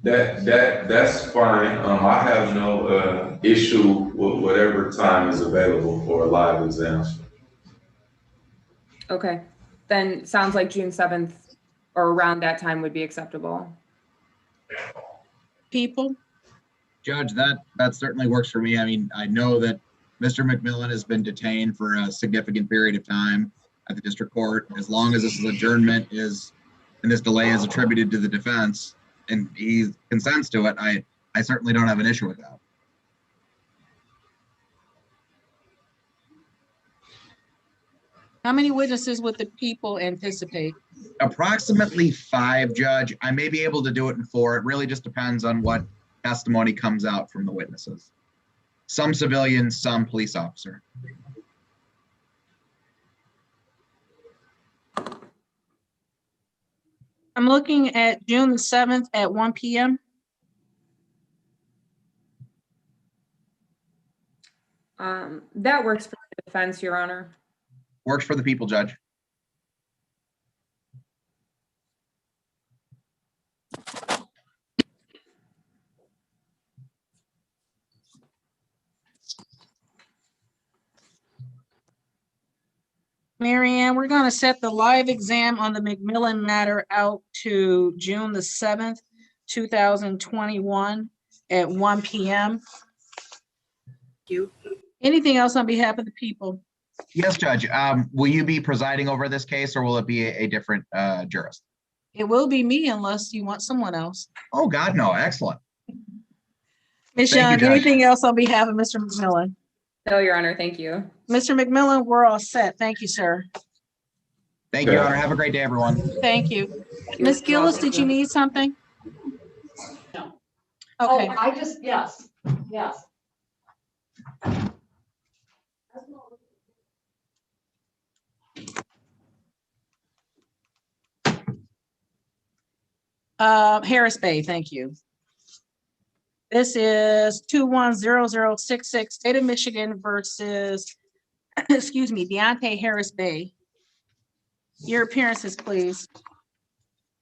N: That's fine. I have no issue with whatever time is available for live exams.
G: Okay, then sounds like June 7th or around that time would be acceptable.
A: People?
L: Judge, that certainly works for me. I mean, I know that Mr. McMillan has been detained for a significant period of time at the district court. As long as this adjournment and this delay is attributed to the defense and he consents to it, I certainly don't have an issue with that.
A: How many witnesses would the people anticipate?
L: Approximately 5, Judge. I may be able to do it in 4. It really just depends on what testimony comes out from the witnesses. Some civilians, some police officer.
A: I'm looking at June the 7th at 1 p.m.
G: That works for the defense, Your Honor.
L: Works for the people, Judge.
A: Marianne, we're going to set the live exam on the McMillan matter out to June the 7th, 2021 at 1 p.m.
H: Thank you.
A: Anything else on behalf of the people?
L: Yes, Judge. Will you be presiding over this case or will it be a different jurist?
A: It will be me unless you want someone else.
L: Oh, God, no. Excellent.
A: Ms.
L: Thank you,
A: Young,
L: Judge.
A: anything else on behalf of Mr. McMillan?
G: No, Your Honor, thank you.
A: Mr. McMillan, we're all set. Thank you, sir.
L: Thank you, Your Honor. Have a great day, everyone.
A: Thank you. Ms. Gillis, did you need something?
O: No.
A: Okay.
O: Oh, I just, yes.
A: Harris Bay, thank you. This is 210066 State of Michigan versus, excuse me, Deontay Harris Bay. Your appearances, please.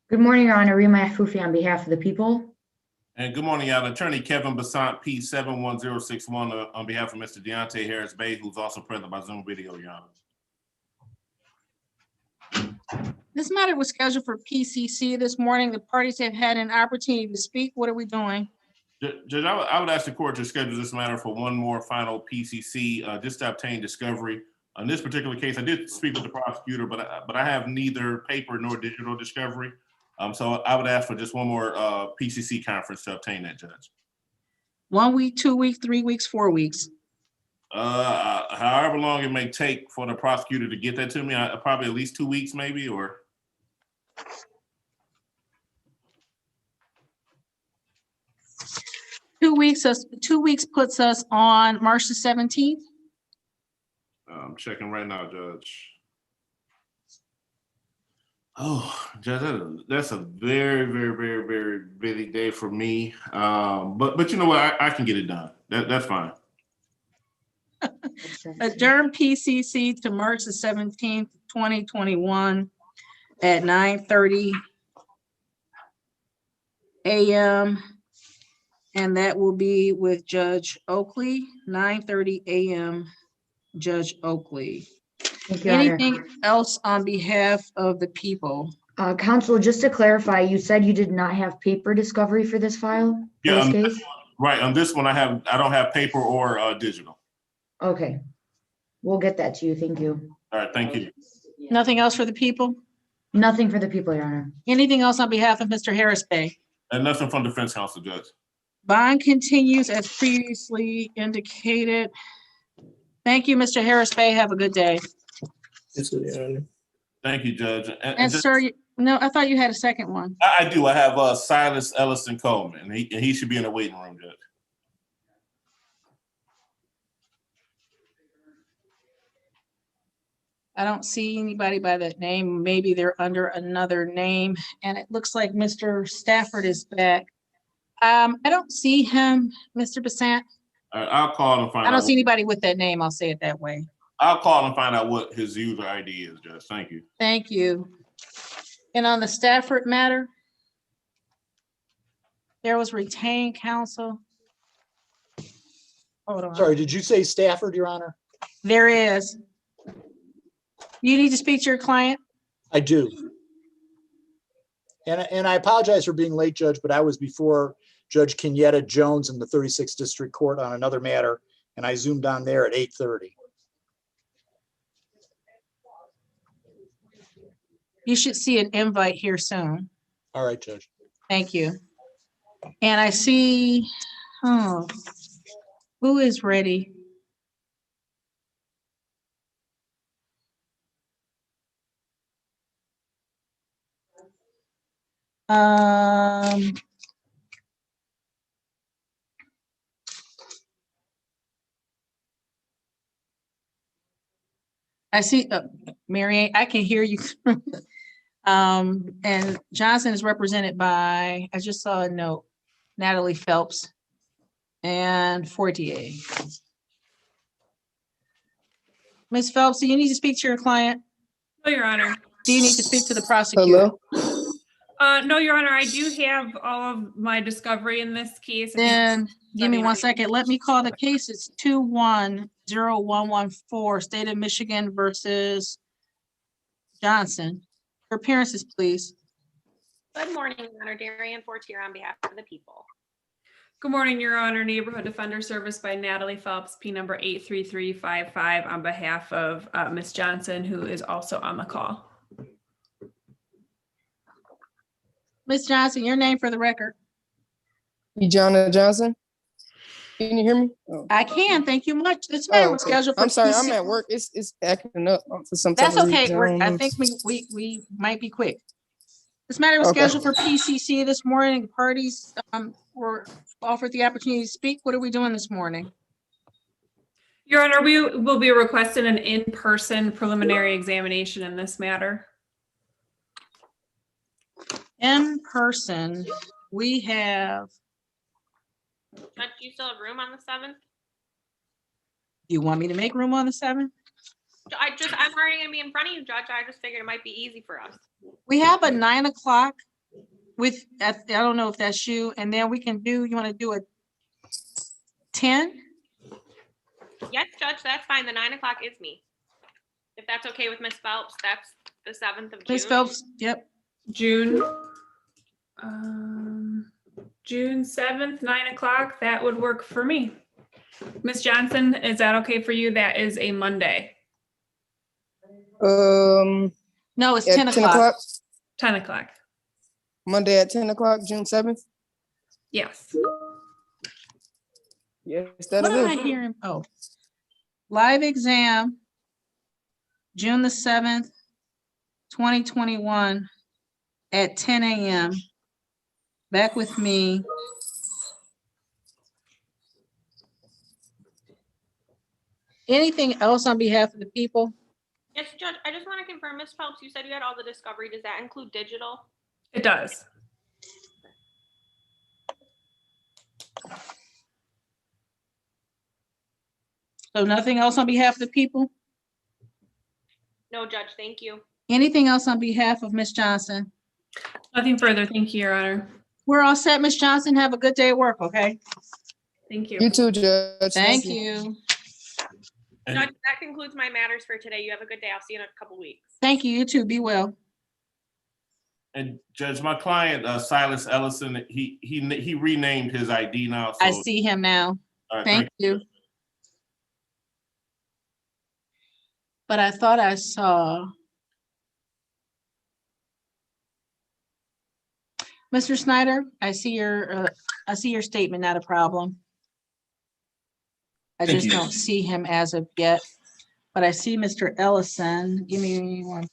T: Good morning, Your Honor. Rima Afufi on behalf of the people.
V: And good morning, y'all. Attorney Kevin Basant, P 71061, on behalf of Mr. Deontay Harris Bay, who's also present by Zoom video, Your Honor.
A: This matter was scheduled for PCC this morning. The parties have had an opportunity to speak. What are we doing?
V: Judge, I would ask the court to schedule this matter for one more final PCC, just to obtain discovery. On this particular case, I did speak with the prosecutor, but I have neither paper nor digital discovery. So I would ask for just one more PCC conference to obtain that, Judge.
A: 1 week, 2 weeks, 3 weeks, 4 weeks?
V: However long it may take for the prosecutor to get that to me, probably at least 2 weeks maybe, or.
A: 2 weeks, 2 weeks puts us on March the 17th.
V: I'm checking right now, Judge. Oh, Judge, that's a very, very, very, very busy day for me. But you know what? I can get it done. That's fine.
A: Adjourn PCC to March the 17th, 2021 at 9:30 a.m. And that will be with Judge Oakley, 9:30 a.m. Judge Oakley.
T: Thank you, Your Honor.
A: Anything else on behalf of the people?
T: Counsel, just to clarify, you said you did not have paper discovery for this file? For
V: Yeah,
T: this case?
V: right. On this one, I don't have paper or digital.
T: Okay. We'll get that to you. Thank you.
V: All right, thank you.
A: Nothing else for the people?
T: Nothing for the people, Your Honor.
A: Anything else on behalf of Mr. Harris Bay?
V: And nothing from defense counsel, Judge.
A: Bond continues as previously indicated. Thank you, Mr. Harris Bay. Have a good day.
V: Thank you, Judge.
A: And sir, no, I thought you had a second one.
V: I do. I have Silas Ellison Coleman, and he should be in the waiting room, Judge.
A: I don't see anybody by that name. Maybe they're under another name. And it looks like Mr. Stafford is back. I don't see him, Mr. Basant.
V: All right, I'll call and find out.
A: I don't see anybody with that name. I'll say it that way.
V: I'll call and find out what his user ID is, Judge. Thank you.
A: Thank you. And on the Stafford matter, there was retained counsel. Hold on.
M: Sorry, did you say Stafford, Your Honor?
A: There is. You need to speak to your client?
M: I do. And I apologize for being late, Judge, but I was before Judge Kenyatta Jones in the 36th District Court on another matter, and I zoomed on there at 8:30.
A: You should see an invite here soon.
M: All right, Judge.
A: Thank you. And I see, who is ready? I see, Mary, I can hear you. And Johnson is represented by, I just saw a note, Natalie Phelps and Fortier. Ms. Phelps, do you need to speak to your client?
P: No, Your Honor.
A: Do you need to speak to the prosecutor?
P: No, Your Honor, I do have all of my discovery in this case.
A: Then give me 1 second. Let me call the case. It's 2101114, State of Michigan versus Johnson. Your appearances, please.
D: Good morning, Your Honor. Darian Fortier on behalf of the people.
P: Good morning, Your Honor. Neighborhood Defender Service by Natalie Phelps, P number 83355 on behalf of Ms. Johnson, who is also on the call.
A: Ms. Johnson, your name for the record.
W: Ejana Johnson. Can you hear me? Oh.
A: I can. Thank you much. This matter was scheduled for.
W: I'm sorry,
A: PC.
W: I'm at work. It's acting up for some.
A: That's
W: type of
A: okay.
W: reason.
A: I think we might be quick. This matter was
W: Okay.
A: scheduled for PCC this morning. Parties were offered the opportunity to speak. What are we doing this morning?
P: Your Honor, we will be requesting an in-person preliminary examination in this matter.
A: In person, we have.
D: Judge, do you still have room on the 7th?
A: Do you want me to make room on the 7th?
D: I'm already gonna be in front of you, Judge. I just figured it might be easy for us.
A: We have a 9 o'clock I don't know if that's you, and then we can do, you want to do a 10?
D: Yes, Judge, that's fine. The 9 o'clock is me. If that's okay with Ms. Phelps, that's the 7th of June.
A: Ms. Phelps, yep.
P: June 7th, 9 o'clock, that would work for me. Ms. Johnson, is that okay for you? That is a Monday.
A: No, it's
W: at
A: 10 o'clock.
P: 10 o'clock.
W: Monday at 10 o'clock, June 7th?
P: Yes.
W: Yes,
A: What
W: that'll
A: am I
W: do.
A: hearing? Oh. Live exam, June the 7th, 2021 at 10 a.m. Back with me. Anything else on behalf of the people?
D: Yes, Judge, I just want to confirm, Ms. Phelps, you said you had all the discovery. Does that include digital?
P: It does.
A: So nothing else on behalf of the people?
D: No, Judge, thank you.
A: Anything else on behalf of Ms. Johnson?
P: Nothing further. Thank you, Your Honor.
A: We're all set, Ms. Johnson. Have a good day at work, okay?
P: Thank you.
W: You too, Judge.
A: Thank you.
D: Judge, that concludes my matters for today. You have a good day. I'll see you in a couple weeks.
A: Thank you. You too. Be well.
V: And Judge, my client, Silas Ellison, he renamed his ID now.
A: I
V: so-
A: see him now.
V: All right,
A: Thank you. But I thought I saw. Mr. Snyder, I see your statement, not a problem. I
E: Thank
A: just
E: you.
A: don't see him as of yet, but I see Mr. Ellison. Give me one.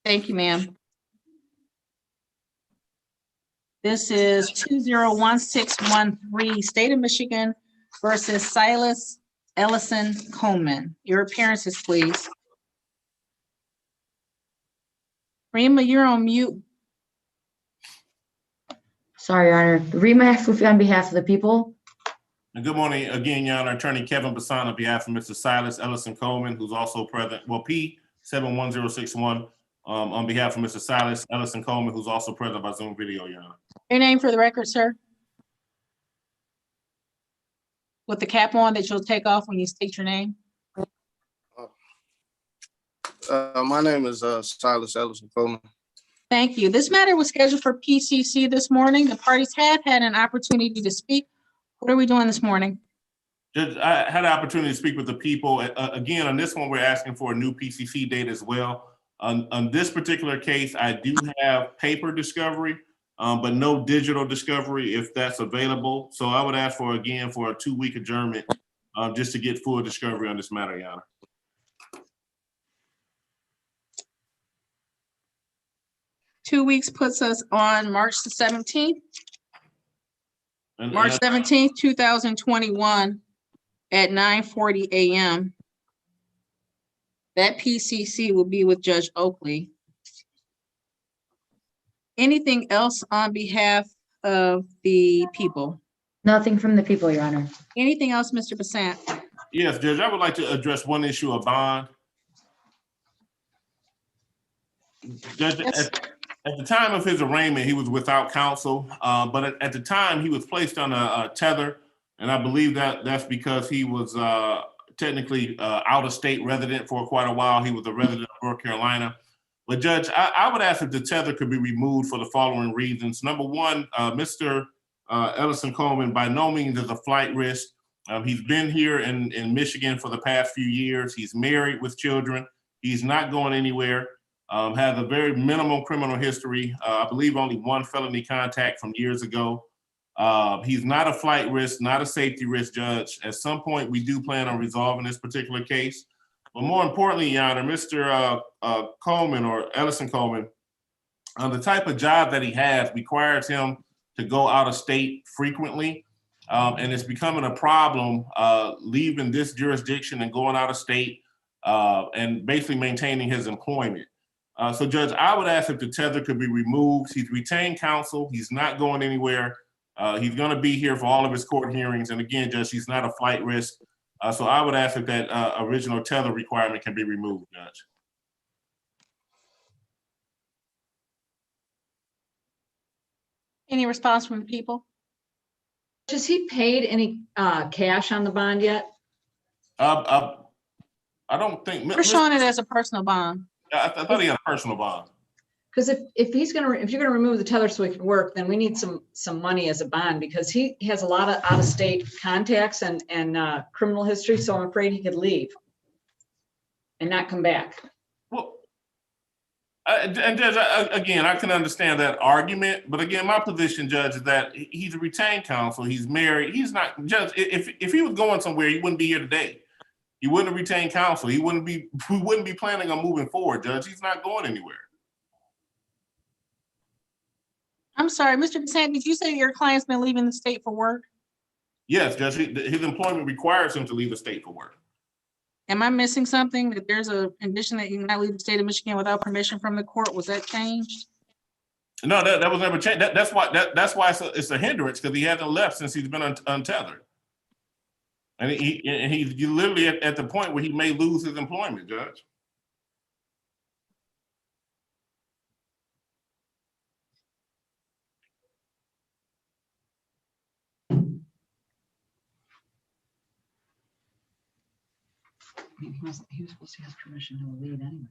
A: Thank you, ma'am. This is 201613, State of Michigan versus Silas Ellison Coleman. Your appearances, please. Rima, you're on mute.
T: Sorry, Your Honor. Rima on behalf of the people.
V: And good morning again, Your Honor. Attorney Kevin Bassan on behalf of Mr. Silas Ellison Coleman, who's also present, well, P71061, on behalf of Mr. Silas Ellison Coleman, who's also present by Zoom video, Your Honor.
A: Your name for the record, sir? With the cap on that you'll take off when you state your name?
E: My name is Silas Ellison Coleman.
A: Thank you. This matter was scheduled for PCC this morning. The parties have had an opportunity to speak. What are we doing this morning?
V: Judge, I had an opportunity to speak with the people. Again, on this one, we're asking for a new PCC date as well. On this particular case, I do have paper discovery, but no digital discovery if that's available. So I would ask for, again, for a 2-week adjournment just to get full discovery on this matter, Your Honor.
A: Two weeks puts us on March the 17th.
V: And-
A: March 17th, 2021 at 9:40 a.m. That PCC will be with Judge Oakley. Anything else on behalf of the people?
T: Nothing from the people, Your Honor.
A: Anything else, Mr. Basant?
V: Yes, Judge, I would like to address one issue of bond. Judge, at the time of his arraignment, he was without counsel, but at the time he was placed on a tether, and I believe that's because he was technically out-of-state resident for quite a while. He was a resident of North Carolina. But Judge, I would ask if the tether could be removed for the following reasons. Number one, Mr. Ellison Coleman by no means is a flight risk. He's been here in Michigan for the past few years. He's married with children. He's not going anywhere. Has a very minimal criminal history. I believe only one felony contact from years ago. He's not a flight risk, not a safety risk, Judge. At some point, we do plan on resolving this particular case. But more importantly, Your Honor, Mr. Coleman or Ellison Coleman, the type of job that he has requires him to go out of state frequently. And it's becoming a problem leaving this jurisdiction and going out of state and basically maintaining his employment. So Judge, I would ask if the tether could be removed. He's retained counsel. He's not going anywhere. He's going to be here for all of his court hearings. And again, Judge, he's not a flight risk. So I would ask if that original tether requirement can be removed, Judge.
A: Any response from the people?
C: Has he paid any cash on the bond yet?
V: I don't think.
A: We're showing it as a personal bond.
V: I thought he had a personal bond.
C: Because if you're gonna remove the tether so he can work, then we need some money as a bond, because he has a lot of out-of-state contacts and criminal history, so I'm afraid he could leave and not come back.
V: Well, and Judge, again, I can understand that argument, but again, my position, Judge, is that he's a retained counsel. He's married. He's not, Judge. If he was going somewhere, he wouldn't be here today. He wouldn't have retained counsel. We wouldn't be planning on moving forward, Judge. He's not going anywhere.
A: I'm sorry, Mr. Basant, did you say your client's been leaving the state for work?
V: Yes, Judge. His employment requires him to leave the state for work.
A: Am I missing something? That there's a condition that you cannot leave the state of Michigan without permission from the court? Was that changed?
V: No, that was never changed. That's why it's a hindrance, because he hasn't left since he's been untethered. And he's literally at the point where he may lose his employment, Judge.
C: He was supposed to have permission to leave anyways.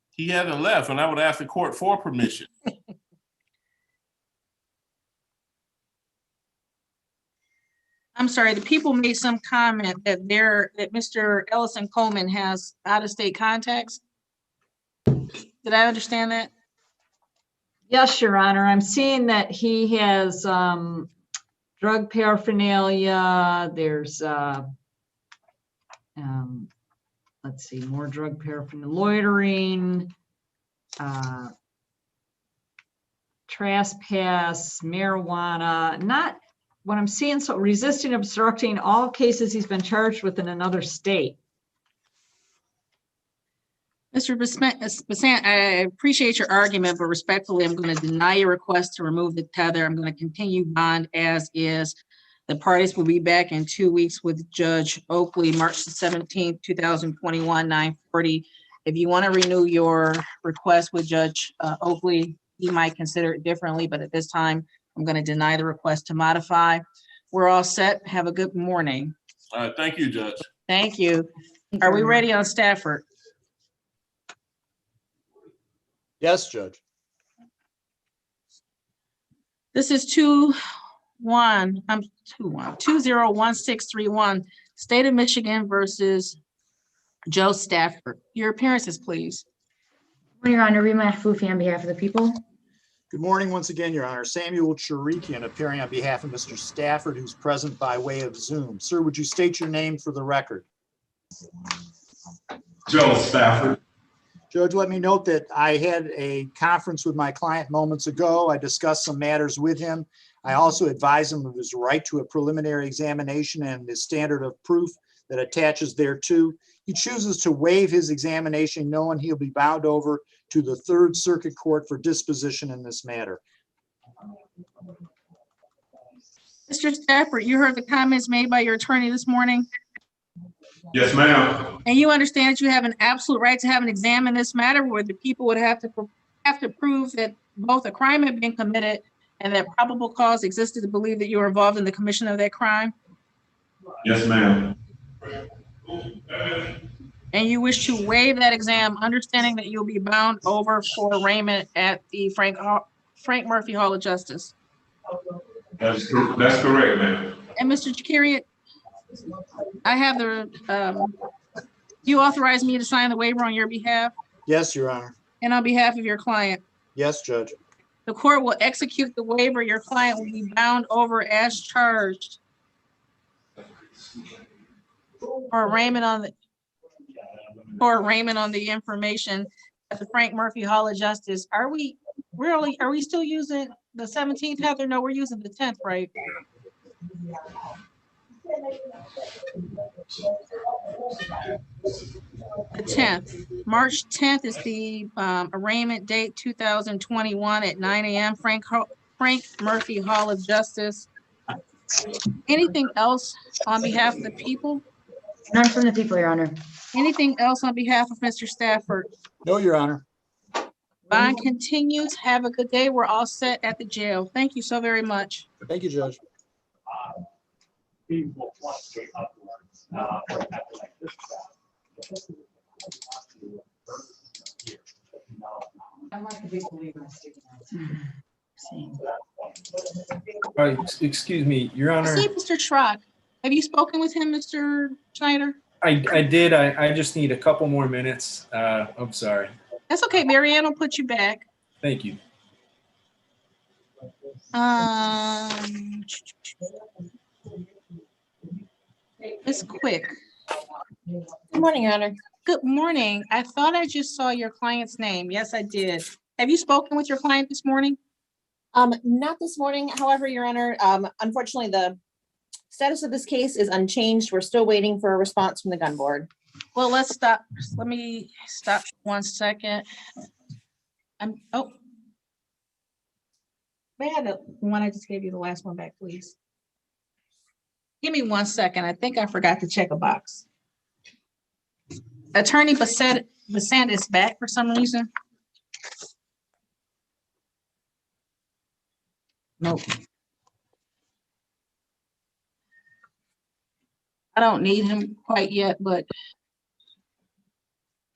V: He hasn't left, and I would ask the court for permission.
A: I'm sorry, the people made some comment that Mr. Ellison Coleman has out-of-state contacts. Did I understand that?
C: Yes, Your Honor. I'm seeing that he has drug paraphernalia. There's let's see, more drug paraphernalia, loitering, trespass, marijuana, not what I'm seeing. So resisting, obstructing, all cases he's been charged with in another state.
A: Mr. Basant, I appreciate your argument, but respectfully, I'm going to deny your request to remove the tether. I'm going to continue bond as is. The parties will be back in 2 weeks with Judge Oakley, March the 17th, 2021, 9:40. If you want to renew your request with Judge Oakley, he might consider it differently, but at this time, I'm going to deny the request to modify. We're all set. Have a good morning.
V: All right, thank you, Judge.
A: Thank you. Are we ready on Stafford?
M: Yes, Judge.
A: This is 201631, State of Michigan versus Joe Stafford. Your appearances, please.
T: Your Honor, Rima Mahfoufi on behalf of the people.
M: Good morning once again, Your Honor. Samuel Chirikian appearing on behalf of Mr. Stafford, who's present by way of Zoom. Sir, would you state your name for the record?
I: Joe Stafford.
M: Judge, let me note that I had a conference with my client moments ago. I discussed some matters with him. I also advised him of his right to a preliminary examination and the standard of proof that attaches thereto. He chooses to waive his examination, knowing he'll be bound over to the Third Circuit Court for disposition in this matter.
A: Mr. Stafford, you heard the comments made by your attorney this morning,
I: Yes, ma'am.
A: and you understand that you have an absolute right to have an exam in this matter, where the people would have to prove that both a crime had been committed and that probable cause existed to believe that you were involved in the commission of that crime?
I: Yes, ma'am.
A: And you wish to waive that exam, understanding that you'll be bound over for arraignment at the Frank Murphy Hall of Justice.
I: That's correct, ma'am.
A: And Mr. Jakirian, I have you authorize me to sign the waiver on your behalf
M: Yes, Your Honor.
A: and on behalf of your client.
M: Yes, Judge.
A: The court will execute the waiver. Your client will be bound over as charged for arraignment on the information at the Frank Murphy Hall of Justice. Are we still using the 17th, Heather? No, we're using the 10th, right? The 10th. March 10th is the arraignment date, 2021 at 9 a.m. Frank Murphy Hall of Justice. Anything else on behalf of the people?
T: None from the people, Your Honor.
A: Anything else on behalf of Mr. Stafford?
M: No, Your Honor.
A: Bond continues. Have a good day. We're all set at the jail. Thank you so very much.
M: Thank you, Judge.
C: I'm like a big believer in sticking
K: Excuse me, Your Honor.
A: See, Mr. Schrock, have you spoken with him, Mr. Schneider?
K: I did. I just need a couple more minutes. I'm sorry.
A: That's okay. Marianne will put you back.
K: Thank you.
A: It's quick.
Q: Good morning, Your Honor.
A: Good morning. I thought I just saw your client's name. Yes, I did. Have you spoken with your client this morning?
Q: Not this morning. However, Your Honor, unfortunately, the status of this case is unchanged. We're still waiting for a response from the gun board.
A: Well, let's stop. Let me stop 1 second. May I have the one I just gave you, the last one back, please? Give me 1 second. I think I forgot to check a box. Attorney Bassett is back for some reason. Nope. I don't need him quite yet, but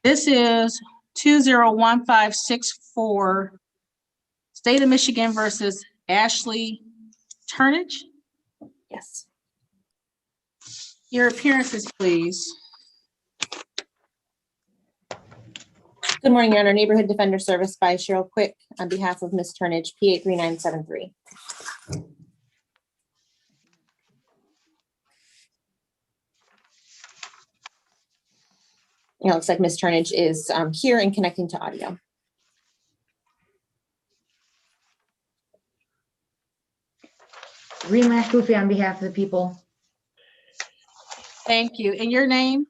A: this is 201564 State of Michigan versus Ashley Turnage.
Q: Yes.
A: Your appearances, please.
Q: Good morning, Your Honor. Neighborhood Defender Service by Cheryl Quick on behalf of Ms. Turnage, P83973. It looks like Ms. Turnage is here and connecting to audio.
T: Reem Ashkufi on behalf of the people.
A: Thank you. And your name?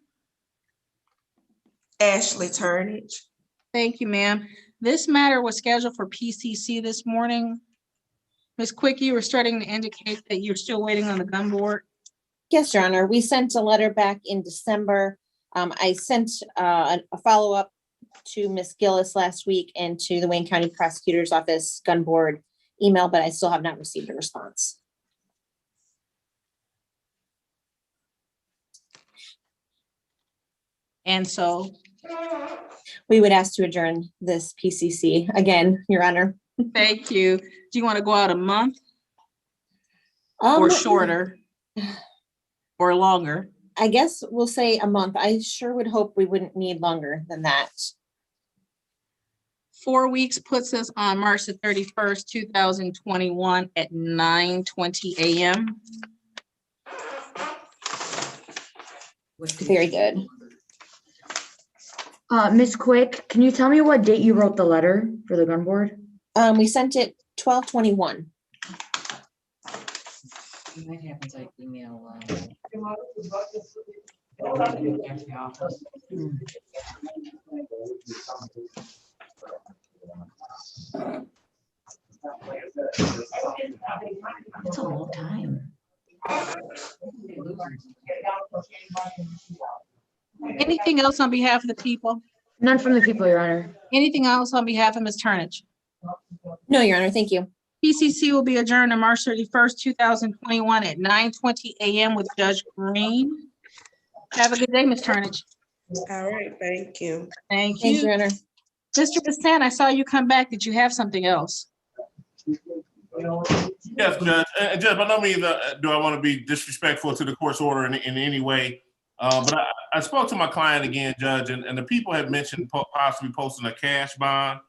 S: Ashley Turnage.
A: Thank you, ma'am. This matter was scheduled for PCC this morning. Ms. Quick, you were starting to indicate that you're still waiting on the gun board.
Q: Yes, Your Honor. We sent a letter back in December. I sent a follow-up to Ms. Gillis last week and to the Wayne County Prosecutor's Office gun board email, but I still have not received a response.
A: And so
Q: we would ask to adjourn this PCC again, Your Honor.
A: Thank you. Do you want to go out a month? Or shorter? Or longer?
Q: I guess we'll say a month. I sure would hope we wouldn't need longer than that.
A: 4 weeks puts us on March the 31st, 2021 at 9:20 a.m.
Q: Very good.
T: Ms. Quick, can you tell me what date you wrote the letter for the gun board?
Q: We sent it 12/21.
C: You might have to like email.
T: It's a long time.
A: Anything else on behalf of the people?
T: None from the people, Your Honor.
A: Anything else on behalf of Ms. Turnage?
Q: No, Your Honor, thank you.
A: PCC will be adjourned on March 31st, 2021 at 9:20 a.m. with Judge Green. Have a good day, Ms. Turnage.
S: All right, thank you.
A: Thank you.
Q: Thank you, Your Honor.
A: Mr. Bassett, I saw you come back. Did you have something else?
V: Yes, Judge. Judge, by no means do I want to be disrespectful to the court's order in any way. But I spoke to my client again, Judge, and the people had mentioned possibly posting a cash bond.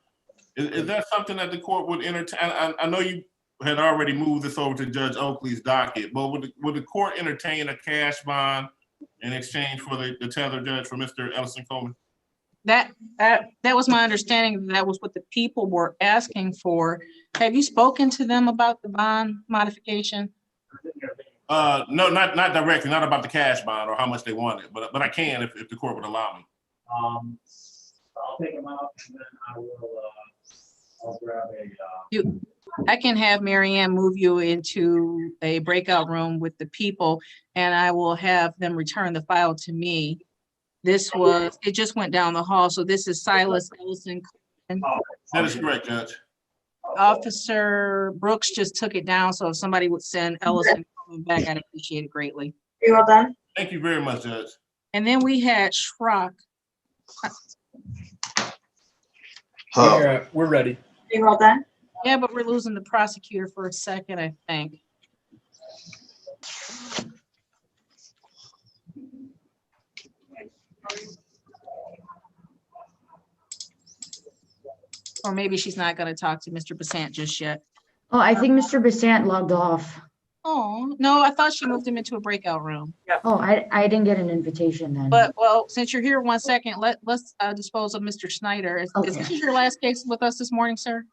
V: Is that something that the court would entertain? I know you had already moved this over to Judge Oakley's docket, but would the court entertain a cash bond in exchange for the tether, Judge, for Mr. Ellison Coleman?
A: That was my understanding. That was what the people were asking for. Have you spoken to them about the bond modification?
V: No, not directly, not about the cash bond or how much they want it, but I can if the court would allow me.
X: I'll take them out and then I will, I'll grab a.
A: I can have Mary Ann move you into a breakout room with the people, and I will have them return the file to me. It just went down the hall, so this is Silas Ellison.
V: That is correct, Judge.
A: Officer Brooks just took it down, so if somebody would send Ellison back, I'd appreciate it greatly.
S: You all done?
V: Thank you very much, Judge.
A: And then we had Schrock.
K: We're ready.
S: You all done?
A: Yeah, but we're losing the prosecutor for a second, I think. Or maybe she's not going to talk to Mr. Basant just yet.
T: Oh, I think Mr. Basant logged off.
A: Oh, no, I thought she moved him into a breakout room.
T: Oh, I didn't get an invitation then.
A: But, well, since you're here 1 second, let's dispose of Mr. Schneider. Is this your last case with us this morning, sir?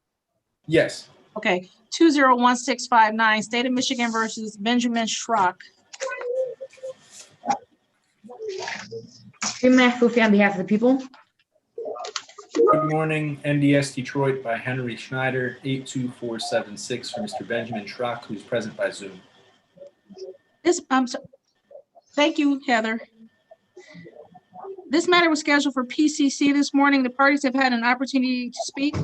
K: Yes.
A: Okay, 201659, State of Michigan versus Benjamin Schrock.
T: Fufi on behalf of the people.
K: Good morning, NDS Detroit by Henry Schneider, 82476 for Mr. Benjamin Schrock, who's present by Zoom.
A: Thank you, Heather. This matter was scheduled for PCC this morning. The parties have had an opportunity to speak.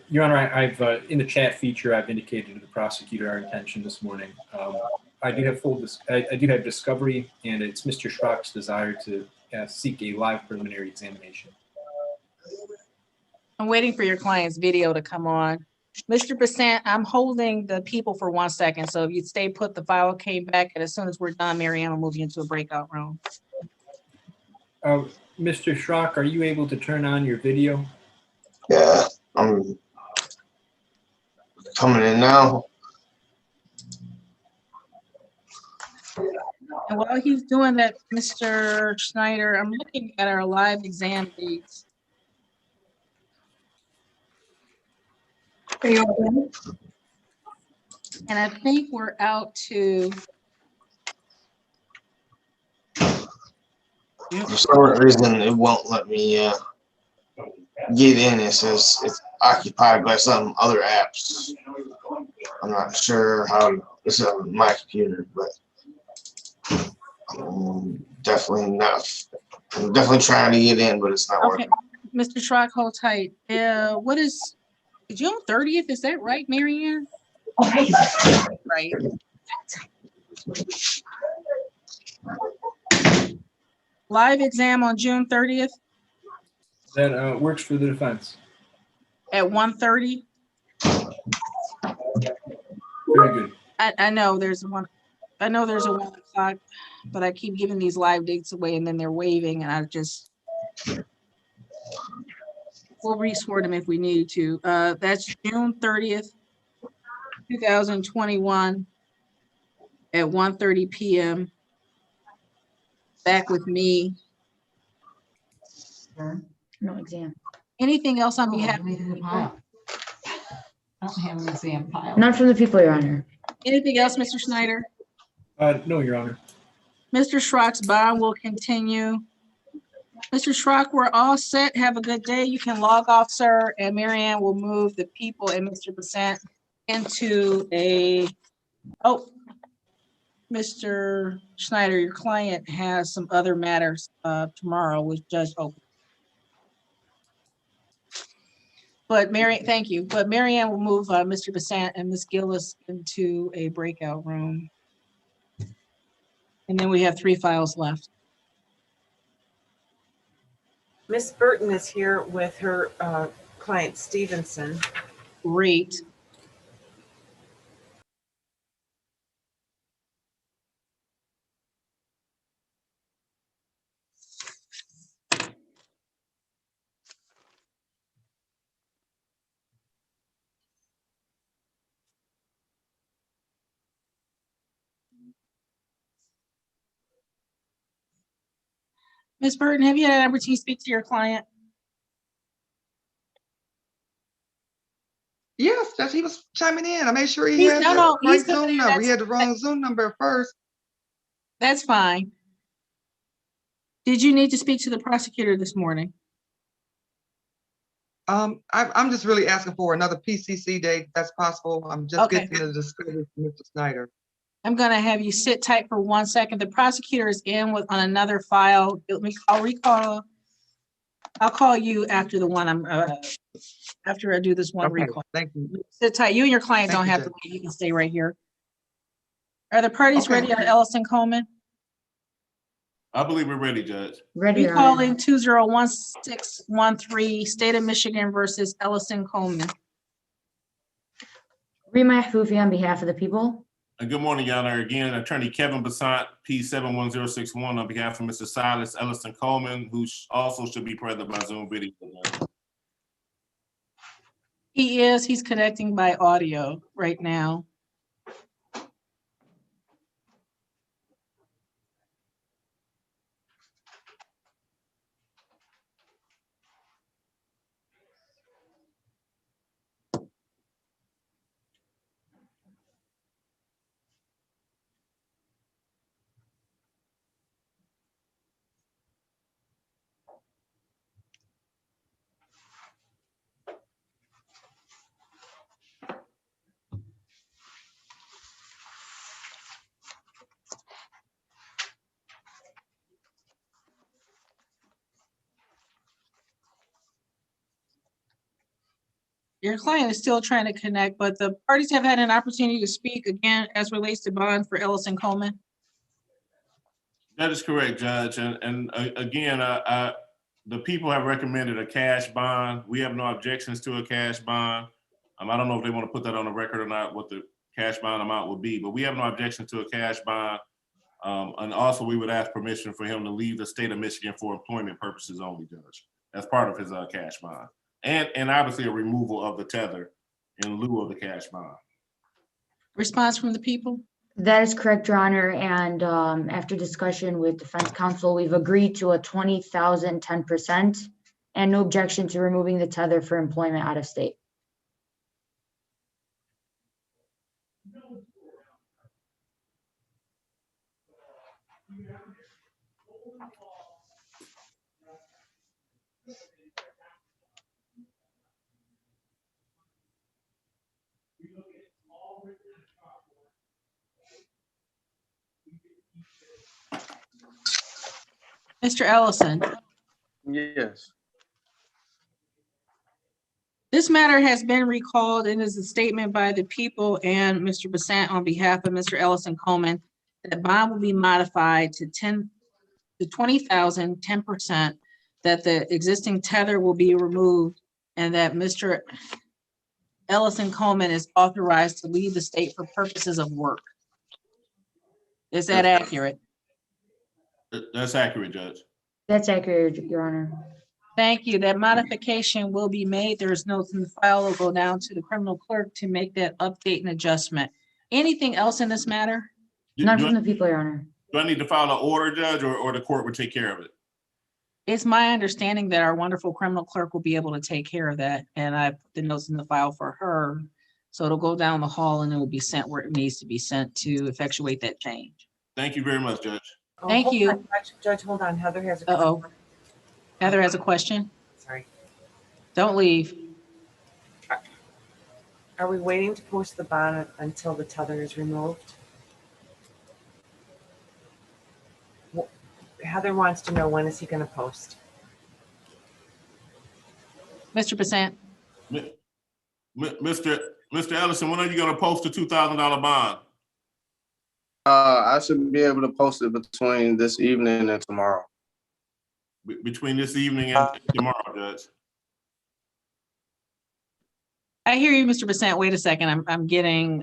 K: Your Honor, I've in the chat feature, I've indicated to the prosecutor our intention this morning. I do have discovery, and it's Mr. Schrock's desire to seek a live preliminary examination.
A: I'm waiting for your client's video to come on. Mr. Basant, I'm holding the people for 1 second, so if you'd stay put, the file came back, and as soon as we're done, Mary Ann will move you into a breakout room.
K: Mr. Schrock, are you able to turn on your video?
E: Yeah, I'm coming in now.
A: And while he's doing that, Mr. Schneider, I'm looking at our live exam dates.
S: Are you all done?
A: And I think we're out to.
E: For some reason, it won't let me get in. It says it's occupied by some other apps. I'm not sure how it's on my computer, but definitely not. I'm definitely trying to get in, but it's not working.
A: Mr. Schrock, hold tight. What is June 30th? Is that right, Mary Ann? Right. Live exam on June 30th
K: That works for the defense.
A: at 1:30.
K: Very good.
A: I know there's one. I know there's a 1 o'clock, but I keep giving these live dates away and then they're waving, and I just. We'll resort them if we need to. That's June 30th, 2021 at 1:30 p.m. Back with me.
T: No exam.
A: Anything else on behalf of the people?
O: I don't have an exam file.
T: Not from the people, Your Honor.
A: Anything else, Mr. Schneider?
K: No, Your Honor.
A: Mr. Schrock's bond will continue. Mr. Schrock, we're all set. Have a good day. You can log off, sir, and Mary Ann will move the people and Mr. Basant into a, Mr. Schneider, your client has some other matters tomorrow with Judge Open. But thank you. But Mary Ann will move Mr. Basant and Ms. Gillis into a breakout room. And then we have 3 files left.
H: Miss Burton is here with her client Stevenson.
A: Great. Ms. Burton, have you had an opportunity to speak to your client?
J: Yes, Judge, he was chiming in. I made sure he
A: He's-
J: had
A: no,
J: the
A: no,
J: right
A: he's coming
J: Zoom
A: in.
J: number. He
A: That's-
J: had the wrong Zoom number at first.
A: That's fine. Did you need to speak to the prosecutor this morning?
J: I'm just really asking for another PCC date if that's possible. I'm just
A: Okay.
J: getting a discovery from Mr. Snyder.
A: I'm gonna have you sit tight for 1 second. The prosecutor is in with on another file. I'll call you after the one after I do this one
J: Okay,
A: recall.
J: thank you.
A: Sit tight. You and your client
J: Thank
A: don't
J: you,
A: have to
J: Judge.
A: wait. You can stay right here. Are the parties
J: Okay.
A: ready on Ellison Coleman?
V: I believe we're ready, Judge.
T: Ready, Your Honor.
A: Recalling 201613, State of Michigan versus Ellison Coleman.
T: Rima Mahfoufy on behalf of the people.
V: Good morning, Your Honor. Again, Attorney Kevin Basant, P71061, on behalf of Mr. Silas Ellison Coleman, who also should be present by Zoom video.
A: He's connecting by audio right now. Your client is still trying to connect, but the parties have had an opportunity to speak again as relates to bond for Ellison Coleman.
V: That is correct, Judge. And again, the people have recommended a cash bond. We have no objections to a cash bond. I don't know if they want to put that on the record or not, what the cash bond amount would be, but we have no objection to a cash bond. And also we would ask permission for him to leave the state of Michigan for employment purposes only, Judge. That's part of his cash bond. And obviously a removal of the tether in lieu of the cash bond.
A: Response from the people?
T: That is correct, Your Honor. And after discussion with defense counsel, we've agreed to a 20,000, 10%, and no objection to removing the tether for employment out of state.
A: Mr. Ellison,
B: Yes.
A: this matter has been recalled and is a statement by the people and Mr. Basant on behalf of Mr. Ellison Coleman that bond will be modified to 20,000, 10%, that the existing tether will be removed, and that Mr. Ellison Coleman is authorized to leave the state for purposes of work. Is that accurate?
V: That's accurate, Judge.
T: That's accurate, Your Honor.
A: Thank you. That modification will be made. There's notes in the file. Will go down to the criminal clerk to make that update and adjustment. Anything else in this matter?
T: None from the people, Your Honor.
V: Do I need to file an order, Judge, or the court would take care of it?
A: It's my understanding that our wonderful criminal clerk will be able to take care of that. And I put the notes in the file for her. So it'll go down the hall and it will be sent where it needs to be sent to effectuate that change.
V: Thank you very much, Judge.
A: Thank
H: hold
A: you.
H: on, Judge, hold on. Heather has a
A: Uh-oh.
H: question.
A: Heather has a question.
H: Sorry.
A: Don't leave.
H: Are we waiting to post the bond until the tether is removed? Heather wants to know, when is he going to post?
A: Mr. Basant.
V: Mr. Ellison, when are you going to post the $2,000 bond?
B: I should be able to post it between this evening and tomorrow.
V: Between this evening and tomorrow, Judge.
A: I hear you, Mr. Basant. Wait a second. I'm getting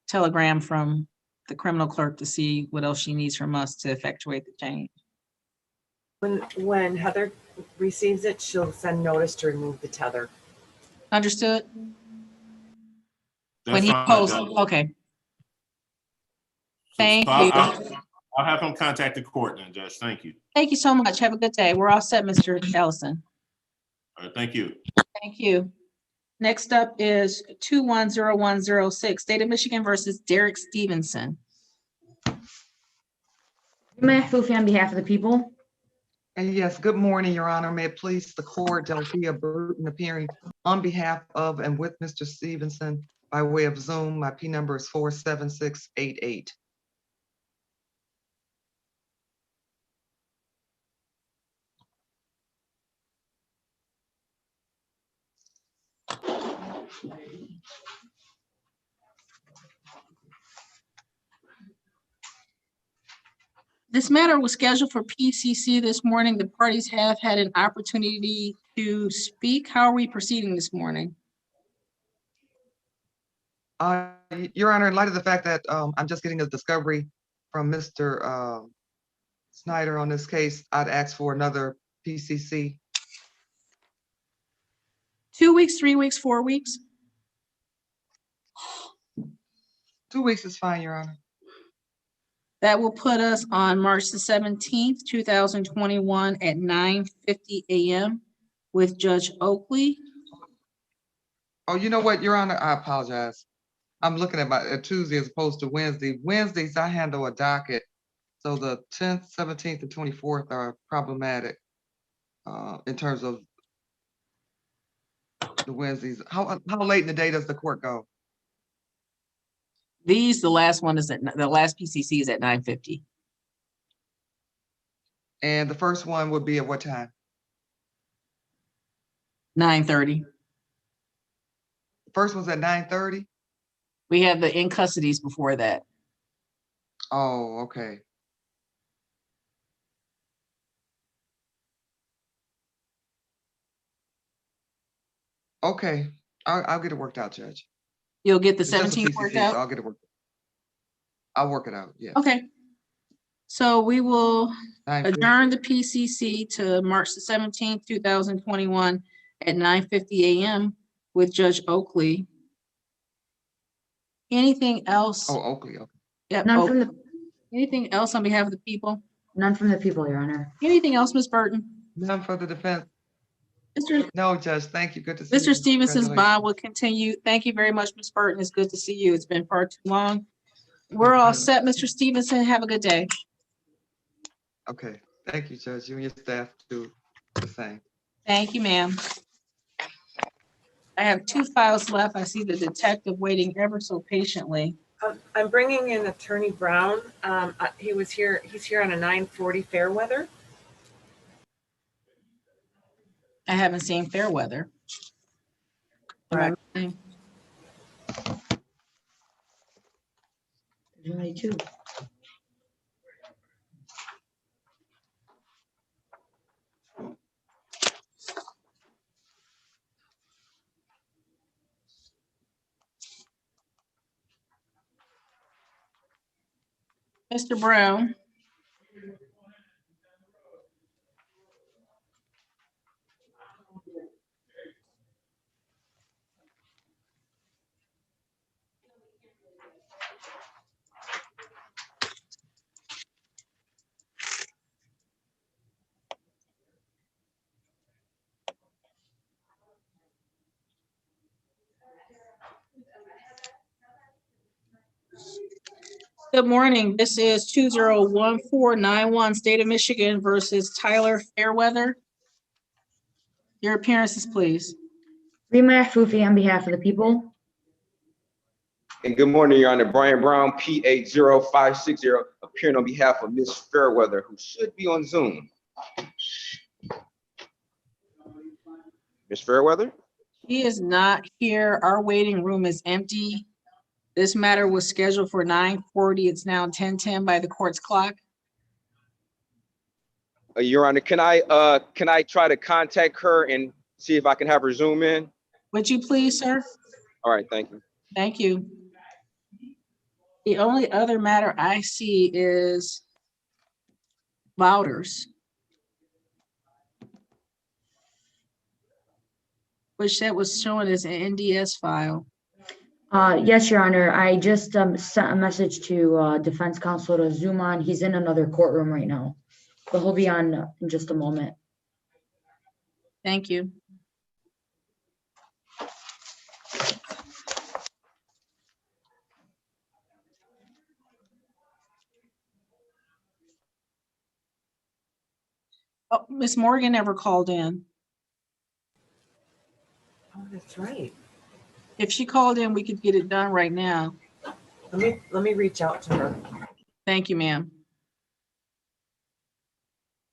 A: telegram from the criminal clerk to see what else she needs from us to effectuate the change.
H: When Heather receives it, she'll send notice to remove the tether.
A: Understood?
V: That's
A: When he
V: fine,
A: posts,
V: Judge.
A: okay. Thank
V: So
A: you.
V: I'll have him contact the court then, Judge. Thank you.
A: Thank you so much. Have a good day. We're all set, Mr. Ellison.
V: All right, thank you.
A: Thank you. Next up is 210106, State of Michigan versus Derek Stevenson.
T: Rima Mahfoufy on behalf of the people.
J: And yes, good morning, Your Honor. May it please the court, Delphia Burton appearing on behalf of and with Mr. Stevenson by way of Zoom. My P number is 47688.
A: This matter was scheduled for PCC this morning. The parties have had an opportunity to speak. How are we proceeding this morning?
J: Your Honor, in light of the fact that I'm just getting a discovery from Mr. Snyder on this case, I'd ask for another PCC.
A: 2 weeks, 3 weeks, 4 weeks?
J: 2 weeks is fine, Your Honor.
A: That will put us on March the 17th, 2021 at 9:50 a.m. with Judge Oakley.
J: Oh, you know what, Your Honor, I apologize. I'm looking at my Tuesday as opposed to Wednesday. Wednesdays, I handle a docket. So the 10th, 17th, and 24th are problematic in terms of the Wednesdays. How late in the day does the court go?
A: The last one is the last PCC is at 9:50.
J: And the first one would be at what time?
A: 9:30.
J: First one's at 9:30?
A: We have the in custodies before that.
J: Oh, okay. Okay, I'll get it worked out, Judge.
A: You'll get the
J: It's just a
A: 17th worked
J: PCC,
A: out?
J: so I'll get it worked. I'll work it out, yeah.
A: Okay. So we will
J: 9:50.
A: adjourn the PCC to March the 17th, 2021 at 9:50 a.m. with Judge Oakley. Anything else?
J: Oh, Oakley, okay.
A: Yep.
T: None from the,
A: Anything else on behalf of the people?
T: none from the people, Your Honor.
A: Anything else, Ms. Burton?
J: None for the defense.
A: Mr.
J: No, Judge, thank you. Good to see you.
A: Mr. Stevenson's
J: Congratulations.
A: bond will continue. Thank you very much, Ms. Burton. It's good to see you. It's been far too long. We're all set, Mr. Stevenson. Have a good day.
J: Okay, thank you, Judge. You and your staff do the same.
A: Thank you, ma'am. I have 2 files left. I see the detective waiting ever so patiently.
H: I'm bringing in Attorney Brown. He's here on a 9:40 Fairweather.
A: I haven't seen Fairweather.
H: Right.
A: Am
T: There's only 2.
A: Mr. Brown? Good morning. This is 201491 State of Michigan versus Tyler Fairweather. Your appearances, please.
T: Rima Fufi on behalf of the people.
F: And good morning, Your Honor. Brian Brown, P80560, appearing on behalf of Ms. Fairweather, who should be on Zoom. Ms. Fairweather?
A: He is not here. Our waiting room is empty. This matter was scheduled for 9:40. It's now 10:10 by the court's clock.
F: Your Honor, can I try to contact her and see if I can have her Zoom in?
A: Would you please, sir?
F: All right, thank you.
A: Thank you. The only other matter I see is Wouters, which that was shown as an NDS file.
T: Yes, Your Honor. I just sent a message to defense counsel to Zoom on. He's in another courtroom right now, but he'll be on in just a moment.
A: Thank you. Oh, Ms. Morgan never called in.
H: Oh, that's right.
A: If she called in, we could get it done right now.
H: Let me reach out to her.
A: Thank you, ma'am.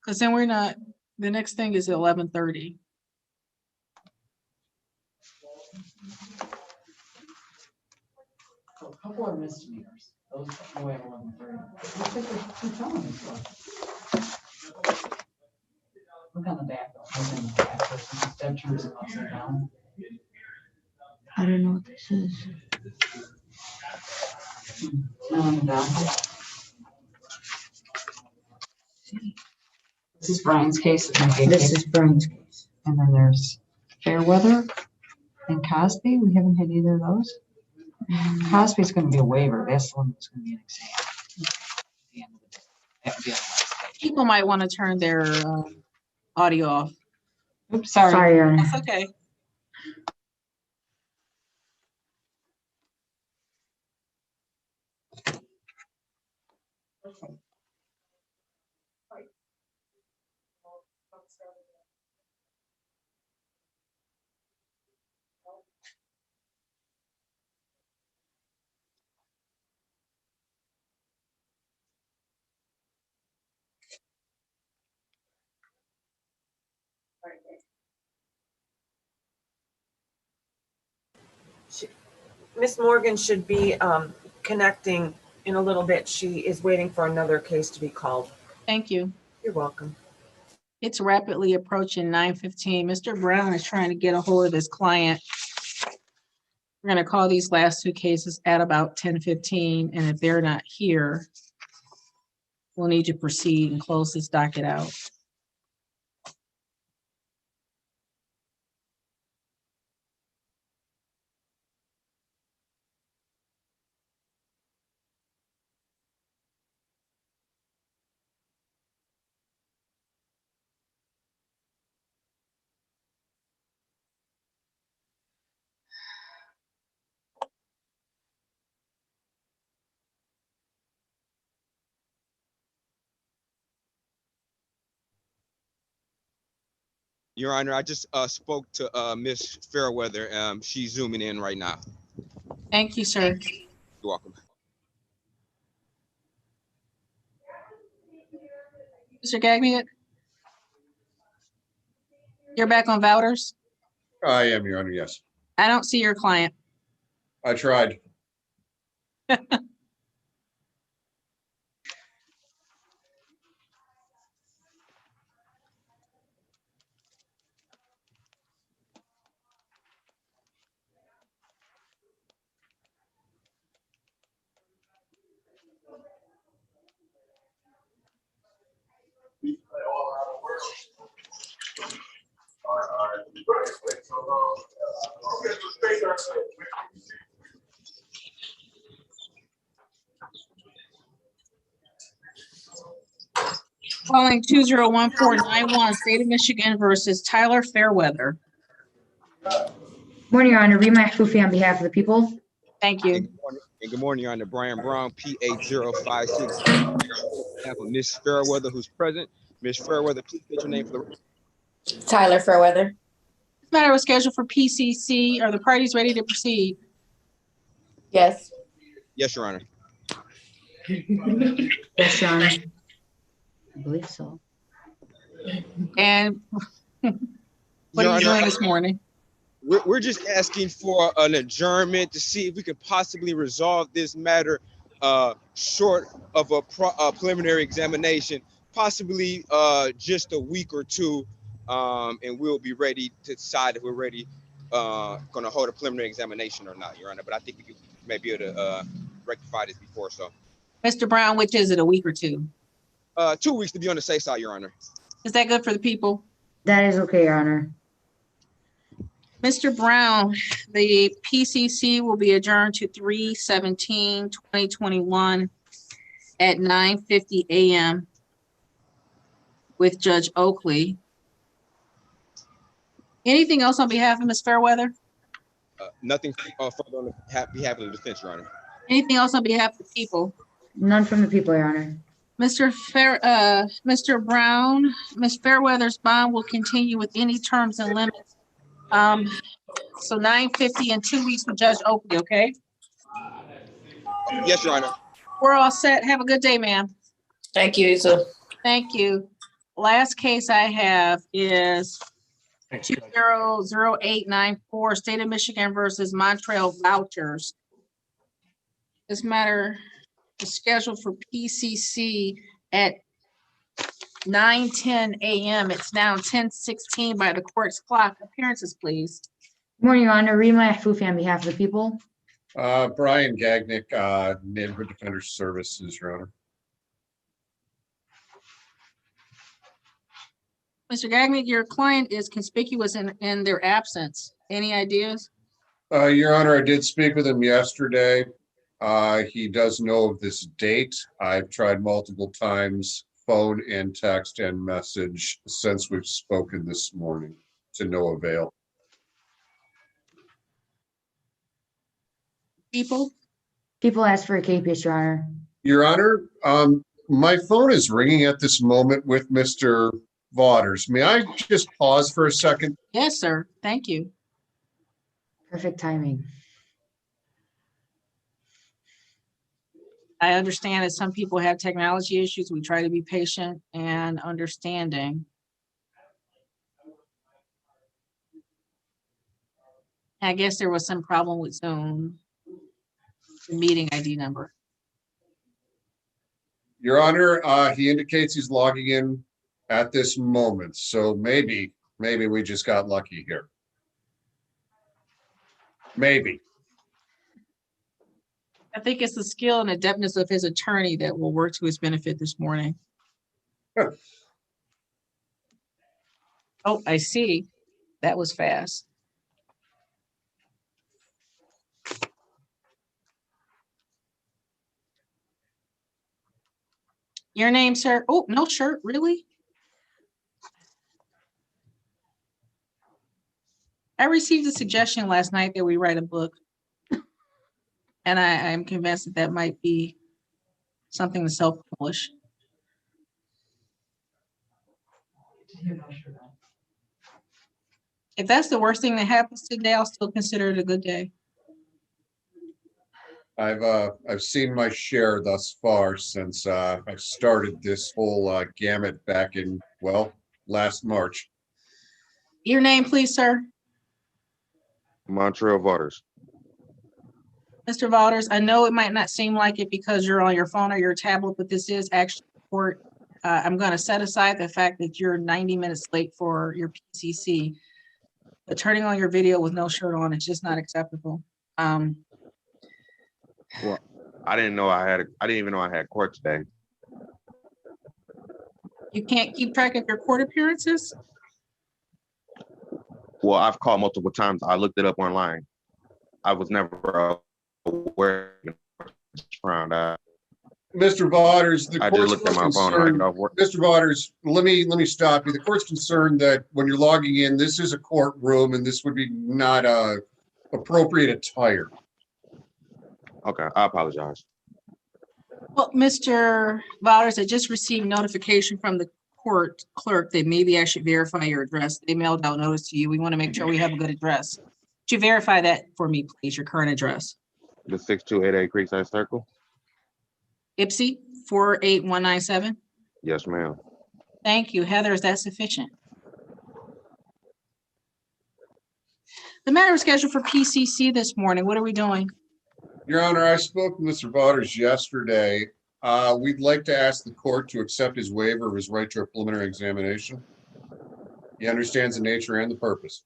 A: Because then we're not, the next thing is 11:30.
O: A couple of misdemeanors. Those go at 11:30. Looks like there's 2 felonies left. Look on the back though. Look on the back. That turns it upside down.
T: I don't know what this is.
O: On the back. This is Brian's case.
T: This is Brian's case.
O: And then there's Fairweather and Cosby. We haven't had either of those. Cosby's gonna be a waiver. That's the one that's gonna be an exam. At the end of the day. That would be on the last page.
A: People might want to turn their audio off.
O: Oops, sorry.
T: Sorry, Your Honor.
A: That's okay.
H: Miss Morgan should be connecting in a little bit. She is waiting for another case to be called.
A: Thank you.
H: You're welcome.
A: It's rapidly approaching 9:15. Mr. Brown is trying to get a hold of his client. We're going to call these last 2 cases at about 10:15, and if they're not here, we'll need to proceed and close this docket out.
F: Your Honor, I just spoke to Miss Fairweather. She's zooming in right now.
A: Thank you, sir.
F: You're welcome.
A: Mr. Gagnon? You're back on Vouchers?
N: I am, Your Honor, yes.
A: I don't see your client.
N: I tried.
A: Calling 201-491, State of Michigan versus Tyler Fairweather.
T: Morning, Your Honor. Rima Mahfoufi on behalf of the people.
A: Thank you.
F: And good morning, Your Honor. Brian Brown, P8056. Have Miss Fairweather who's present. Miss Fairweather, please state your name for the record.
R: Tyler Fairweather.
A: This matter was scheduled for PCC. Are the parties ready to proceed?
R: Yes.
F: Yes, Your Honor.
T: Yes, Your Honor. I believe so.
A: And what are you doing this morning?
F: We're just asking for an adjournment to see if we could possibly resolve this matter short of a preliminary examination, possibly just a week or two, and we'll be ready to decide if we're ready, going to hold a preliminary examination or not, Your Honor. But I think we could maybe able to rectify this before so.
A: Mr. Brown, which is it, a week or 2?
F: 2 weeks to be on the safe side, Your Honor.
A: Is that good for the people?
T: That is okay, Your Honor.
A: Mr. Brown, the PCC will be adjourned to 3/17/2021 at 9:50 a.m. with Judge Oakley. Anything else on behalf of Ms. Fairweather?
F: Nothing further on behalf of the defense, Your Honor.
A: Anything else on behalf of the people?
T: None from the people, Your Honor.
A: Mr. Brown, Ms. Fairweather's bond will continue with any terms and limits. So 950 in 2 weeks with Judge Oakley, okay?
F: Yes, Your Honor.
A: We're all set. Have a good day, ma'am.
R: Thank you, so.
A: Thank you. Last case I have is 200894, State of Michigan versus Montreal Vouchers. This matter is scheduled for PCC at 9:10 a.m. It's now 10:16 by the court's clock. Appearances, please.
T: Good morning, Your Honor. Rima Afufi on behalf of the people.
N: Brian Gagnick, Neighborhood Defender Services, Your Honor.
A: Mr. Gagnon, your client is conspicuous in their absence. Any ideas?
N: Your Honor, I did speak with him yesterday. He does know of this date. I've tried multiple times, phone and text and message since we've spoken this morning, to no avail.
A: People
T: ask for a KPS, Your Honor.
N: Your Honor, my phone is ringing at this moment with Mr. Vaughters. May I just pause for a second?
A: Yes, sir. Thank you.
T: Perfect timing.
A: I understand that some people have technology issues. We try to be patient and understanding. I guess there was some problem with Zoom, the meeting ID number.
N: Your Honor, he indicates he's logging in at this moment, so maybe we just got lucky here. Maybe.
A: I think it's the skill and adeptness of his attorney that will work to his benefit this morning. Oh, I see. That was fast. Your name, sir? Oh, no shirt, really? I received a suggestion last night that we write a book. And I am convinced that that might be something to self-publish. If that's the worst thing that happens today, I'll still consider it a good day.
N: I've seen my share thus far since I started this whole gamut back in, well, last March.
A: Your name, please, sir.
G: Montreal Voters.
A: Mr. Vaughters, I know it might not seem like it because you're on your phone or your tablet, but this is actually court. I'm going to set aside the fact that you're 90 minutes late for your PCC. But turning on your video with no shirt on, it's just not acceptable.
G: Well, I didn't even know I had court today.
A: You can't keep track of your court appearances?
G: Well, I've called multiple times. I looked it up online. I was never aware. Found out.
N: Mr. Vaughters, the
G: I
N: court's
G: just looked at my phone and I got off work.
N: Mr. Vaughters, let me stop you. The court's concerned that when you're logging in, this is a courtroom and this would be not appropriate attire.
G: Okay, I apologize.
A: Well, Mr. Vaughters, I just received notification from the court clerk that maybe I should verify your address. They mailed out notice to you. We want to make sure we have a good address. Could you verify that for me, please, your current address?
G: The 6288 Creekside Circle?
A: Ipsy 48197?
G: Yes, ma'am.
A: Thank you. Heather, is that sufficient? The matter is scheduled for PCC this morning. What are we doing?
N: Your Honor, I spoke with Mr. Vaughters yesterday. We'd like to ask the court to accept his waiver of his right to a preliminary examination. He understands the nature and the purpose.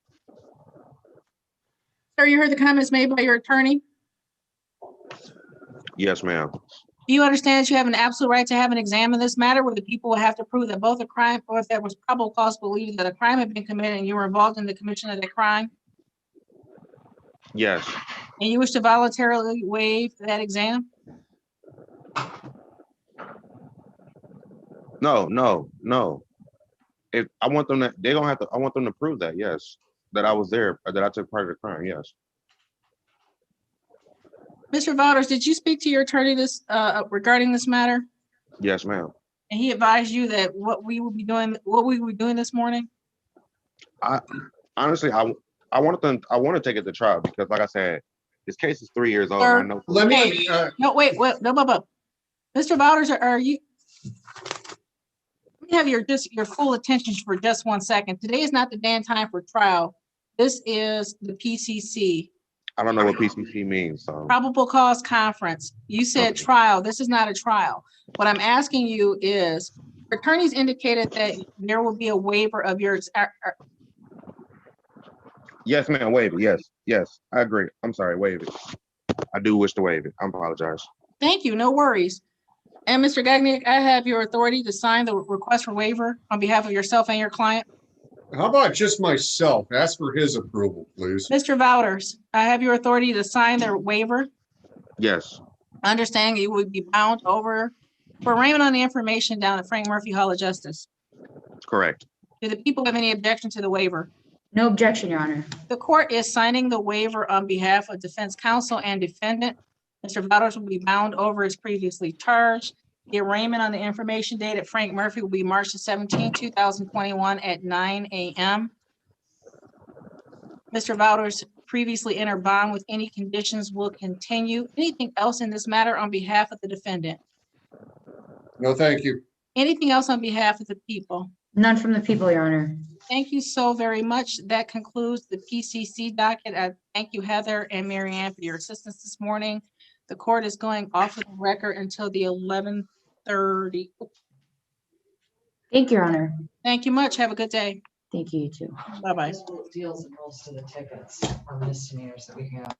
A: Sir, you heard the comments made by your attorney?
G: Yes, ma'am.
A: Do you understand that you have an absolute right to have an exam in this matter where the people will have to prove that both a crime or if there was probable cause to believe that a crime had been committed and you were involved in the commission of that crime?
G: Yes.
A: And you wish to voluntarily waive that exam?
G: No. If I want them to, they don't have to, I want them to prove that, yes, that I was there, or that I took part of the crime, yes.
A: Mr. Vaughters, did you speak to your attorney regarding this matter?
G: Yes, ma'am.
A: And he advised you that what we will be doing this morning?
G: Honestly, I want to take it to trial because, like I said, this case is 3 years old.
A: Sir,
G: And I know.
N: Let me,
A: Hey, no, wait, no. Mr. Wouters, are you? Let me have your full attention for just 1 second. Today is not the day and time for trial. This is the PCC,
G: I don't know what PCC means. So
A: probable cause conference. You said trial. This is not a trial. What I'm asking you is, attorneys indicated that there will be a waiver of yours.
G: yes, ma'am. Waive it. Yes, I agree. I'm sorry. Waive it. I do wish to waive it. I apologize.
A: Thank you, no worries. And Mr. Gagnick, I have your authority to sign the request for waiver on behalf of yourself and your client.
N: how about just myself? Ask for his approval, please.
A: Mr. Wouters, I have your authority to sign the waiver,
G: Yes,
A: understanding you would be bound over for arraignment on the information down at Frank Murphy Hall of Justice.
G: correct.
A: Do the people have any objection to the waiver?
T: No objection, Your Honor.
A: The court is signing the waiver on behalf of defense counsel and defendant. Mr. Wouters will be bound over as previously charged. The arraignment on the information dated Frank Murphy will be March the 17th, 2021 at 9 a.m. Mr. Wouters previously entered bond with any conditions will continue. Anything else in this matter on behalf of the defendant?
N: No, thank you.
A: Anything else on behalf of the people?
T: None from the people, Your Honor.
A: Thank you so very much. That concludes the PCC docket. I thank you, Heather and Mary Ann, for your assistance this morning. The court is going off of the record until the 11:30.
T: Thank you, Your Honor.
A: Thank you much. Have a good day.
T: Thank you, you too.
A: Bye-bye.
C: Deals in most of the tickets or misdemeanors that we have.